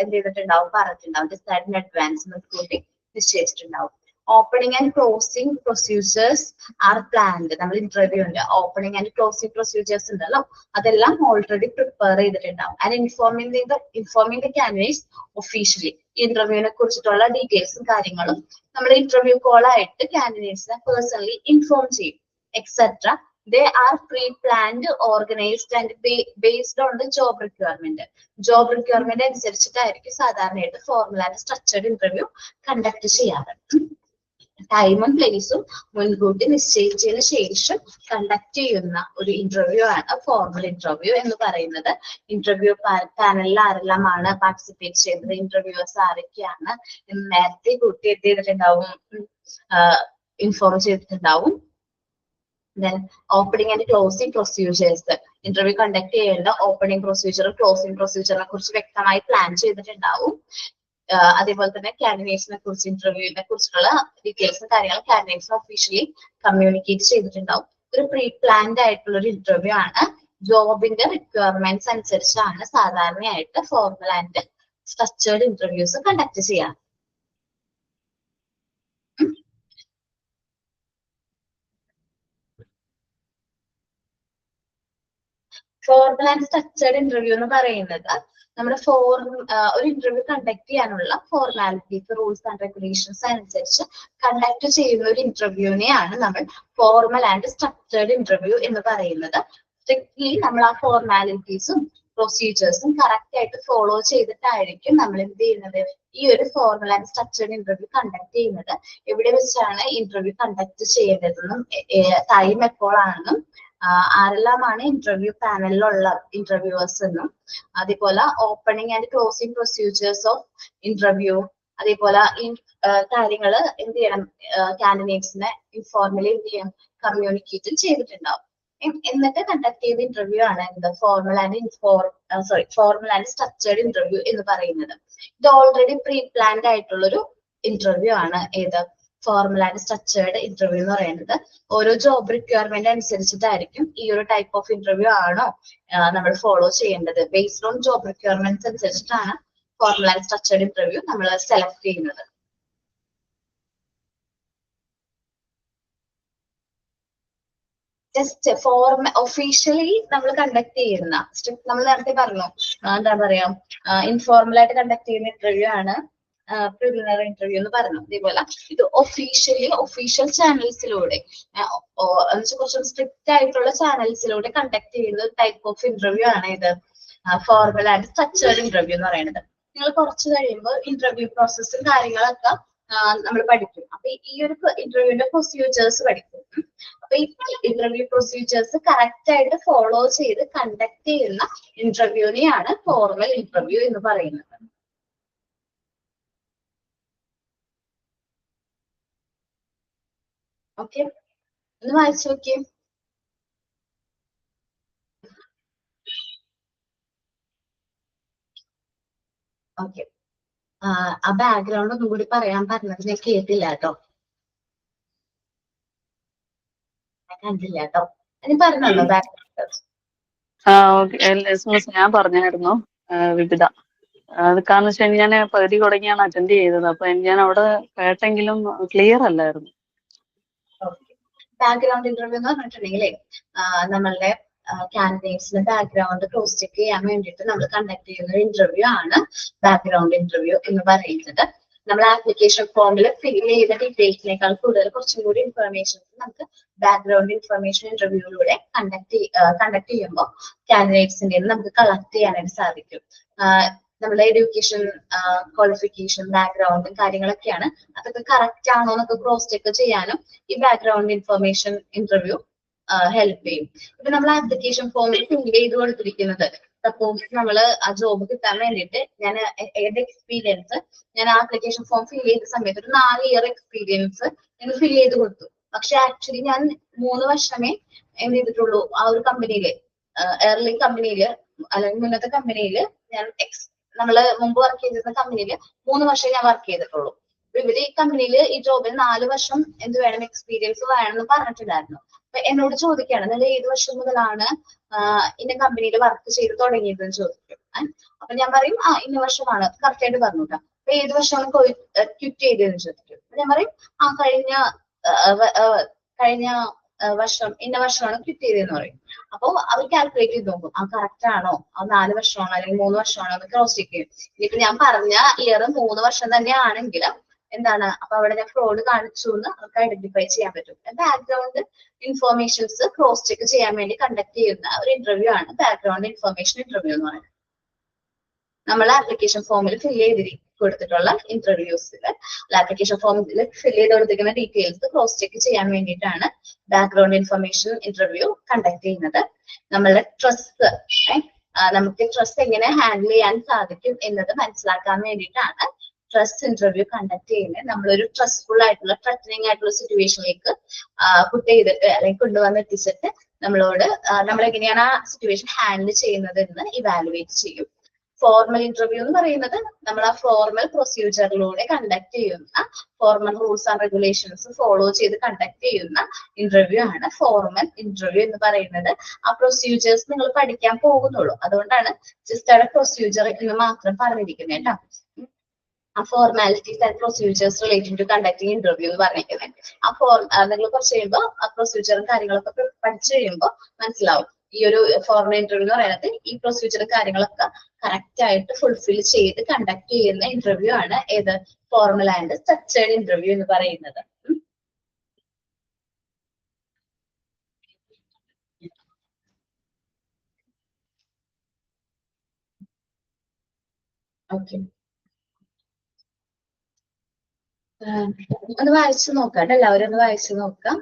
എന്ത് ചെയ്തിട്ടുണ്ടാവും, പറഞ്ഞിട്ടുണ്ടാവും. ഡിസൈഡ് ഇൻ അഡ്വാൻസ് മുൻകൂട്ടി നിശ്ചയിച്ചിട്ടുണ്ടാവും. Opening and closing procedures are planned. നമ്മൾ ഇന്റർവ്യൂവിന്റെ ഓപ്പണിംഗ് ആൻഡ് ക്ലോസിംഗ് പ്രൊസീജിയേഴ്സ് ഉണ്ടല്ലോ, അതെല്ലാം ഓൾറെഡി പ്രിപ്പയർ ചെയ്തിട്ടുണ്ടാവും. And informing the candidates officially, ഇന്റർവ്യൂവിനെ കുറിച്ചിട്ടുള്ള ഡീറ്റെയിൽസും കാര്യങ്ങളും നമ്മൾ ഇന്റർവ്യൂ കോൾ ആയിട്ട് കാൻഡിഡേറ്റ്സിനെ പേഴ്സണലി ഇൻഫോം ചെയ്യും, etcetera. They are pre-planned, organized and based on the job requirement. Job requirement അനുസരിച്ചിട്ടായിരിക്കും സാധാരണയായിട്ട് formal and structured interview conduct ചെയ്യാറ്. ടൈമും പ്ലേസും മുൻകൂട്ടി നിശ്ചയിച്ചതിന് ശേഷം കണ്ടക്ട് ചെയ്യുന്ന ഒരു ഇന്റർവ്യൂ ആണ് ഫോർമൽ ഇന്റർവ്യൂ എന്ന് പറയുന്നത്. ഇന്റർവ്യൂ പാനലിൽ ആരെല്ലാമാണ് പാർട്ടിസിപ്പേറ്റ് ചെയ്യുന്നത്, ഇന്റർവ്യൂവേഴ്സ് ആരൊക്കെയാണ് എന്ന് നേരത്തെ കൂട്ടി എന്ത് ചെയ്തിട്ടുണ്ടാവും, ഇൻഫോം ചെയ്തിട്ടുണ്ടാവും. Then opening and closing procedures, interview conduct ചെയ്യേണ്ട ഓപ്പണിംഗ് പ്രൊസീജിയറും ക്ലോസിംഗ് പ്രൊസീജിയറിനെ കുറിച്ച് വ്യക്തമായി പ്ലാൻ ചെയ്തിട്ടുണ്ടാവും. അതേപോലെ തന്നെ കാൻഡിഡേറ്റ്സിനെ കുറിച്ച്, ഇന്റർവ്യൂവിനെ കുറിച്ചുള്ള ഡീറ്റെയിൽസും കാര്യങ്ങളും കാൻഡിഡേറ്റ്സിന് ഒഫീഷ്യലി കമ്മ്യൂണിക്കേറ്റ് ചെയ്തിട്ടുണ്ടാവും. ഒരു പ്രീ പ്ലാൻഡ് ആയിട്ടുള്ള ഒരു ഇന്റർവ്യൂ ആണ്. ജോബിന്റെ റിക്വയർമെന്റ്സ് അനുസരിച്ചാണ് സാധാരണയായിട്ട് formal and structured interviews conduct ചെയ്യാറ്. ഫോർമൽ ആൻഡ് സ്ട്രക്ചേർഡ് ഇന്റർവ്യൂ എന്ന് പറയുന്നത് നമ്മുടെ ഒരു ഇന്റർവ്യൂ കണ്ടക്ട് ചെയ്യാനുള്ള ഫോർമാലിറ്റീസ്, റൂൾസ് ആൻഡ് റെഗുലേഷൻസ് അനുസരിച്ച് കണ്ടക്ട് ചെയ്യുന്ന ഒരു ഇന്റർവ്യൂവിനെയാണ് നമ്മൾ ഫോർമൽ ആൻഡ് സ്ട്രക്ചേർഡ് ഇന്റർവ്യൂ എന്ന് പറയുന്നത്. സ്ട്രിക്ട്ലി നമ്മൾ ആ ഫോർമാലിറ്റീസും പ്രൊസീജിയേഴ്സും കറക്റ്റ് ആയിട്ട് ഫോളോ ചെയ്തിട്ടായിരിക്കും നമ്മൾ എന്ത് ചെയ്യുന്നത്, ഈ ഒരു formal and structured interview conduct ചെയ്യുന്നത്. എവിടെ വെച്ചാണ് ഇന്റർവ്യൂ കണ്ടക്ട് ചെയ്യേണ്ടതെന്നും ടൈം എപ്പോഴാണെന്നും ആരെല്ലാമാണ് ഇന്റർവ്യൂ പാനലിലുള്ള ഇന്റർവ്യൂവേഴ്സ് എന്നും, അതേപോലെ opening and closing procedures of interview, അതേപോലെ കാര്യങ്ങൾ എന്ത് ചെയ്യണം, കാൻഡിഡേറ്റ്സിനെ ഇൻഫോർമലി എന്ത് ചെയ്യണം, കമ്മ്യൂണിക്കേറ്റ് ചെയ്തിട്ടുണ്ടാവും. എന്നിട്ട് കണ്ടക്ട് ചെയ്ത ഇന്റർവ്യൂ ആണ് എന്ത്, ഫോർമൽ ആൻഡ് സ്ട്രക്ചേർഡ് ഇന്റർവ്യൂ എന്ന് പറയുന്നത്. ഇത് ഓൾറെഡി പ്രീ പ്ലാൻഡ് ആയിട്ടുള്ളൊരു ഇന്റർവ്യൂ ആണ് ഏത്, ഫോർമൽ ആൻഡ് സ്ട്രക്ചേർഡ് ഇന്റർവ്യൂ എന്ന് പറയുന്നത്. ഓരോ ജോബ് റിക്വയർമെന്റ് അനുസരിച്ചിട്ടായിരിക്കും ഈ ഒരു ടൈപ്പ് ഓഫ് ഇന്റർവ്യൂ ആണോ നമ്മൾ ഫോളോ ചെയ്യേണ്ടത്. ബേസ്ഡ് ഓൺ ജോബ് റിക്വയർമെന്റ്സ് അനുസരിച്ചിട്ടാണ് ഫോർമൽ ആൻഡ് സ്ട്രക്ചേർഡ് ഇന്റർവ്യൂ നമ്മൾ സെലക്ട് ചെയ്യുന്നത്. ജസ്റ്റ് ഒഫീഷ്യലി നമ്മൾ കണ്ടക്ട് ചെയ്യുന്ന, നമ്മൾ നേരത്തെ പറഞ്ഞു എന്താ പറയാ, ഇൻഫോർമൽ ആയിട്ട് കണ്ടക്ട് ചെയ്യുന്ന ഇന്റർവ്യൂ ആണ് പ്രിലിമിനറി ഇന്റർവ്യൂ എന്ന് പറഞ്ഞു. അതേപോലെ ഇത് ഒഫീഷ്യൽ ചാനൽസിലൂടെ കുറച്ചും സ്ട്രിക്റ്റ് ആയിട്ടുള്ള ചാനൽസിലൂടെ കണ്ടക്ട് ചെയ്യുന്ന ടൈപ്പ് ഓഫ് ഇന്റർവ്യൂ ആണ് ഇത് ഫോർമൽ ആൻഡ് സ്ട്രക്ചേർഡ് ഇന്റർവ്യൂ എന്ന് പറയുന്നത്. നിങ്ങൾ കുറച്ച് കഴിയുമ്പോൾ ഇന്റർവ്യൂ പ്രോസസ്സും കാര്യങ്ങളൊക്കെ നമ്മൾ പഠിക്കും. അപ്പൊ ഈ ഒരു ഇന്റർവ്യൂവിന്റെ പ്രൊസീജിയേഴ്സ് പഠിക്കും. അപ്പൊ ഈ ഇന്റർവ്യൂ പ്രൊസീജിയേഴ്സ് കറക്റ്റ് ആയിട്ട് ഫോളോ ചെയ്ത് കണ്ടക്ട് ചെയ്യുന്ന ഇന്റർവ്യൂവിനെയാണ് ഫോർമൽ ഇന്റർവ്യൂ എന്ന് പറയുന്നത്. ഓക്കെ, ഒന്ന് വായിച്ചു നോക്കിയേ. ഓക്കെ, ആ ബാക്ക്ഗ്രൗണ്ട് ഒന്നും കൂടി പറയാൻ പറഞ്ഞത് ഞാൻ കേട്ടില്ല കേട്ടോ, കണ്ടില്ല കേട്ടോ. ഇനി പറഞ്ഞല്ലോ ബാക്ക്ഗ്രൗണ്ട്. ഞാൻ പറഞ്ഞായിരുന്നു വിവിധ. അത് കാരണം വെച്ചാൽ ഞാൻ പകുതി തുടങ്ങിയാണ് അറ്റൻഡ് ചെയ്തത്. അപ്പൊ ഞാൻ അവിടെ കേട്ടെങ്കിലും ക്ലിയർ അല്ലായിരുന്നു. ബാക്ക്ഗ്രൗണ്ട് ഇന്റർവ്യൂ എന്ന് പറഞ്ഞിട്ടുണ്ടെങ്കിൽ നമ്മളുടെ കാൻഡിഡേറ്റ്സിന്റെ ബാക്ക്ഗ്രൗണ്ട് ക്രോസ് ചെക്ക് ചെയ്യാൻ വേണ്ടിയിട്ട് നമ്മൾ കണ്ടക്ട് ചെയ്യുന്ന ഒരു ഇന്റർവ്യൂ ആണ് ബാക്ക്ഗ്രൗണ്ട് ഇന്റർവ്യൂ എന്ന് പറയുന്നത്. നമ്മൾ ആപ്ലിക്കേഷൻ ഫോമിൽ ഫിൽ ചെയ്ത ഡീറ്റെയിൽസിനേക്കാൾ കൂടുതൽ കുറച്ചും കൂടി ഇൻഫർമേഷൻസ് നമുക്ക് ബാക്ക്ഗ്രൗണ്ട് ഇൻഫർമേഷൻ ഇന്റർവ്യൂയിലൂടെ കണ്ടക്ട് ചെയ്യുമ്പോൾ കാൻഡിഡേറ്റ്സിന്റെ നമുക്ക് കളക്ട് ചെയ്യാനായിട്ട് സാധിക്കും. നമ്മുടെ എഡ്യൂക്കേഷൻ, ക്വാളിഫിക്കേഷൻ, ബാക്ക്ഗ്രൗണ്ടും കാര്യങ്ങളൊക്കെയാണ്. അതൊക്കെ കറക്റ്റ് ആണോ എന്നൊക്കെ ക്രോസ് ചെക്ക് ചെയ്യാനും ഈ ബാക്ക്ഗ്രൗണ്ട് ഇൻഫർമേഷൻ ഇന്റർവ്യൂ ഹെൽപ്പ് ചെയ്യും. ഇപ്പൊ നമ്മൾ ആപ്ലിക്കേഷൻ ഫോമിൽ ഫിൽ ചെയ്ത് കൊടുത്തിരിക്കുന്നത്, സപ്പോസ് നമ്മൾ ആ ജോബ് കിട്ടാൻ വേണ്ടിയിട്ട് ഞാൻ എന്റെ എക്സ്പീരിയൻസ്, ഞാൻ ആപ്ലിക്കേഷൻ ഫോം ഫിൽ ചെയ്ത സമയത്ത് ഒരു 4 ഇയർ എക്സ്പീരിയൻസ് ഞാൻ ഫിൽ ചെയ്ത് കൊടുത്തു. പക്ഷെ ആക്ച്വലി ഞാൻ 3 വർഷമേ എന്ത് ചെയ്തിട്ടുള്ളൂ ആ ഒരു കമ്പനിയില്, എയർലൈൻ കമ്പനിയില് അല്ലെങ്കിൽ മുന്നത്തെ കമ്പനിയില് ഞാൻ നമ്മള് മുമ്പ് വർക്ക് ചെയ്തിരുന്ന കമ്പനിയില് 3 വർഷം ഞാൻ വർക്ക് ചെയ്തിട്ടുള്ളൂ. ഇവര് ഈ കമ്പനിയില് ഈ ജോബിൽ 4 വർഷം എന്ത് വേണം, എക്സ്പീരിയൻസ് വേണമെന്ന് പറഞ്ഞിട്ടുണ്ടായിരുന്നു. അപ്പൊ എന്നോട് ചോദിക്കുകയാണ്, നിങ്ങൾ ഏത് വർഷം മുതലാണ് ഇന്ന കമ്പനിയിൽ വർക്ക് ചെയ്ത് തുടങ്ങിയതെന്ന് ചോദിക്കും. അപ്പൊ ഞാൻ പറയും ഇന്ന വർഷമാണ്, കറക്റ്റ് ആയിട്ട് പറഞ്ഞു കേട്ടോ. അപ്പൊ ഏത് വർഷമാണ് ക്വിറ്റ് ചെയ്തതെന്ന് ചോദിക്കും. അപ്പൊ ഞാൻ പറയും കഴിഞ്ഞ വർഷം ഇന്ന വർഷമാണ് ക്വിറ്റ് ചെയ്തതെന്ന് പറയും. അപ്പൊ അവർ കാൽക്കുലേറ്റ് ചെയ്ത് നോക്കും, കറക്റ്റ് ആണോ, 4 വർഷമാണോ അല്ലെങ്കിൽ 3 വർഷമാണോ എന്ന് ക്രോസ് ചെക്ക് ചെയ്യും. ഇനിയിപ്പോ ഞാൻ പറഞ്ഞ ഇയർ 3 വർഷം തന്നെയാണെങ്കിലും എന്താണ്, അപ്പൊ അവിടെ ഞാൻ ഫ്രോഡ് കാണിച്ചു എന്ന് അവർക്ക് ഐഡന്റിഫൈ ചെയ്യാൻ പറ്റും. ബാക്ക്ഗ്രൗണ്ട് ഇൻഫോർമേഷൻസ് ക്രോസ് ചെക്ക് ചെയ്യാൻ വേണ്ടി കണ്ടക്ട് ചെയ്യുന്ന ഒരു ഇന്റർവ്യൂ ആണ് ബാക്ക്ഗ്രൗണ്ട് ഇൻഫർമേഷൻ ഇന്റർവ്യൂ എന്ന് പറയുന്നത്. നമ്മൾ ആപ്ലിക്കേഷൻ ഫോമിൽ ഫില്ല് ചെയ്ത് കൊടുത്തിട്ടുള്ള ഇന്റർവ്യൂസിൽ ആപ്ലിക്കേഷൻ ഫോമിൽ ഫില്ല് ചെയ്ത് കൊടുത്തിരിക്കുന്ന ഡീറ്റെയിൽസ് ക്രോസ് ചെക്ക് ചെയ്യാൻ വേണ്ടിയിട്ടാണ് ബാക്ക്ഗ്രൗണ്ട് ഇൻഫർമേഷൻ ഇന്റർവ്യൂ കണ്ടക്ട് ചെയ്യുന്നത്. നമ്മളുടെ ട്രസ്റ്റ്, നമുക്ക് ട്രസ്റ്റ് എങ്ങനെ ഹാൻഡിൽ ചെയ്യാൻ സാധിക്കും എന്നത് മനസ്സിലാക്കാൻ വേണ്ടിയിട്ടാണ് ട്രസ്റ്റ് ഇന്റർവ്യൂ കണ്ടക്ട് ചെയ്യുന്നത്. നമ്മളൊരു ട്രസ്റ്റ്ഫുൾ ആയിട്ടുള്ള ത്രട്ടനിങ് ആയിട്ടുള്ള സിറ്റുവേഷനിലേക്ക് പുട്ട് ചെയ്തിട്ട് അല്ലെങ്കിൽ കൊണ്ടുവന്ന് എത്തിച്ചിട്ട് നമ്മളോട് നമ്മൾ എങ്ങനെയാണ് ആ സിറ്റുവേഷൻ ഹാൻഡിൽ ചെയ്യുന്നത് എന്ന് ഇവാലുവേറ്റ് ചെയ്യും. ഫോർമൽ ഇന്റർവ്യൂ എന്ന് പറയുന്നത് നമ്മൾ ആ ഫോർമൽ പ്രൊസീജിയറിലൂടെ കണ്ടക്ട് ചെയ്യുന്ന, formal rules and regulations follow ചെയ്ത് കണ്ടക്ട് ചെയ്യുന്ന ഇന്റർവ്യൂ ആണ് ഫോർമൽ ഇന്റർവ്യൂ എന്ന് പറയുന്നത്. ആ പ്രൊസീജിയേഴ്സ് നിങ്ങൾ പഠിക്കാൻ പോകുന്നുള്ളൂ, അതുകൊണ്ടാണ് ജസ്റ്റ് അവിടെ പ്രൊസീജിയർ എന്ന് മാത്രം പറഞ്ഞിരിക്കുന്നത് കേട്ടോ. Formalities and procedures relating to conducting interview എന്ന് പറഞ്ഞിരിക്കുന്നത്. നിങ്ങൾ കുറച്ച് കഴിയുമ്പോൾ ആ പ്രൊസീജിയറും കാര്യങ്ങളൊക്കെ പഠിച്ചു കഴിയുമ്പോൾ മനസ്സിലാവും. ഈ ഒരു ഫോർമൽ ഇന്റർവ്യൂ എന്ന് പറയുന്നത് ഈ പ്രൊസീജിയറും കാര്യങ്ങളൊക്കെ കറക്റ്റ് ആയിട്ട് ഫുൾഫിൽ ചെയ്ത് കണ്ടക്ട് ചെയ്യുന്ന ഇന്റർവ്യൂ ആണ് ഏത് ഫോർമൽ ആൻഡ് സ്ട്രക്ചേർഡ് ഇന്റർവ്യൂ എന്ന് പറയുന്നത്. ഓക്കെ, ഒന്ന് വായിച്ചു നോക്കാം, എല്ലാവരും ഒന്ന് വായിച്ചു നോക്കാം.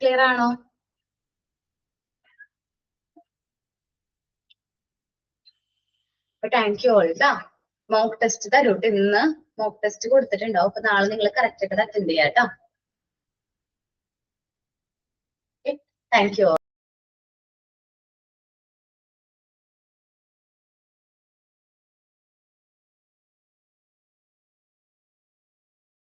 ക്ലിയർ ആണോ? താങ്ക് യു ഓൾ ട്ടാ. മോക്ക് ടെസ്റ്റ് തരൂട്ട്, ഇന്ന് മോക്ക് ടെസ്റ്റ് കൊടുത്തിട്ടുണ്ടാവും. അപ്പൊ നാളെ നിങ്ങൾ കറക്റ്റ് ആയിട്ട് അറ്റൻഡ് ചെയ്യാം കേട്ടോ. Thank you.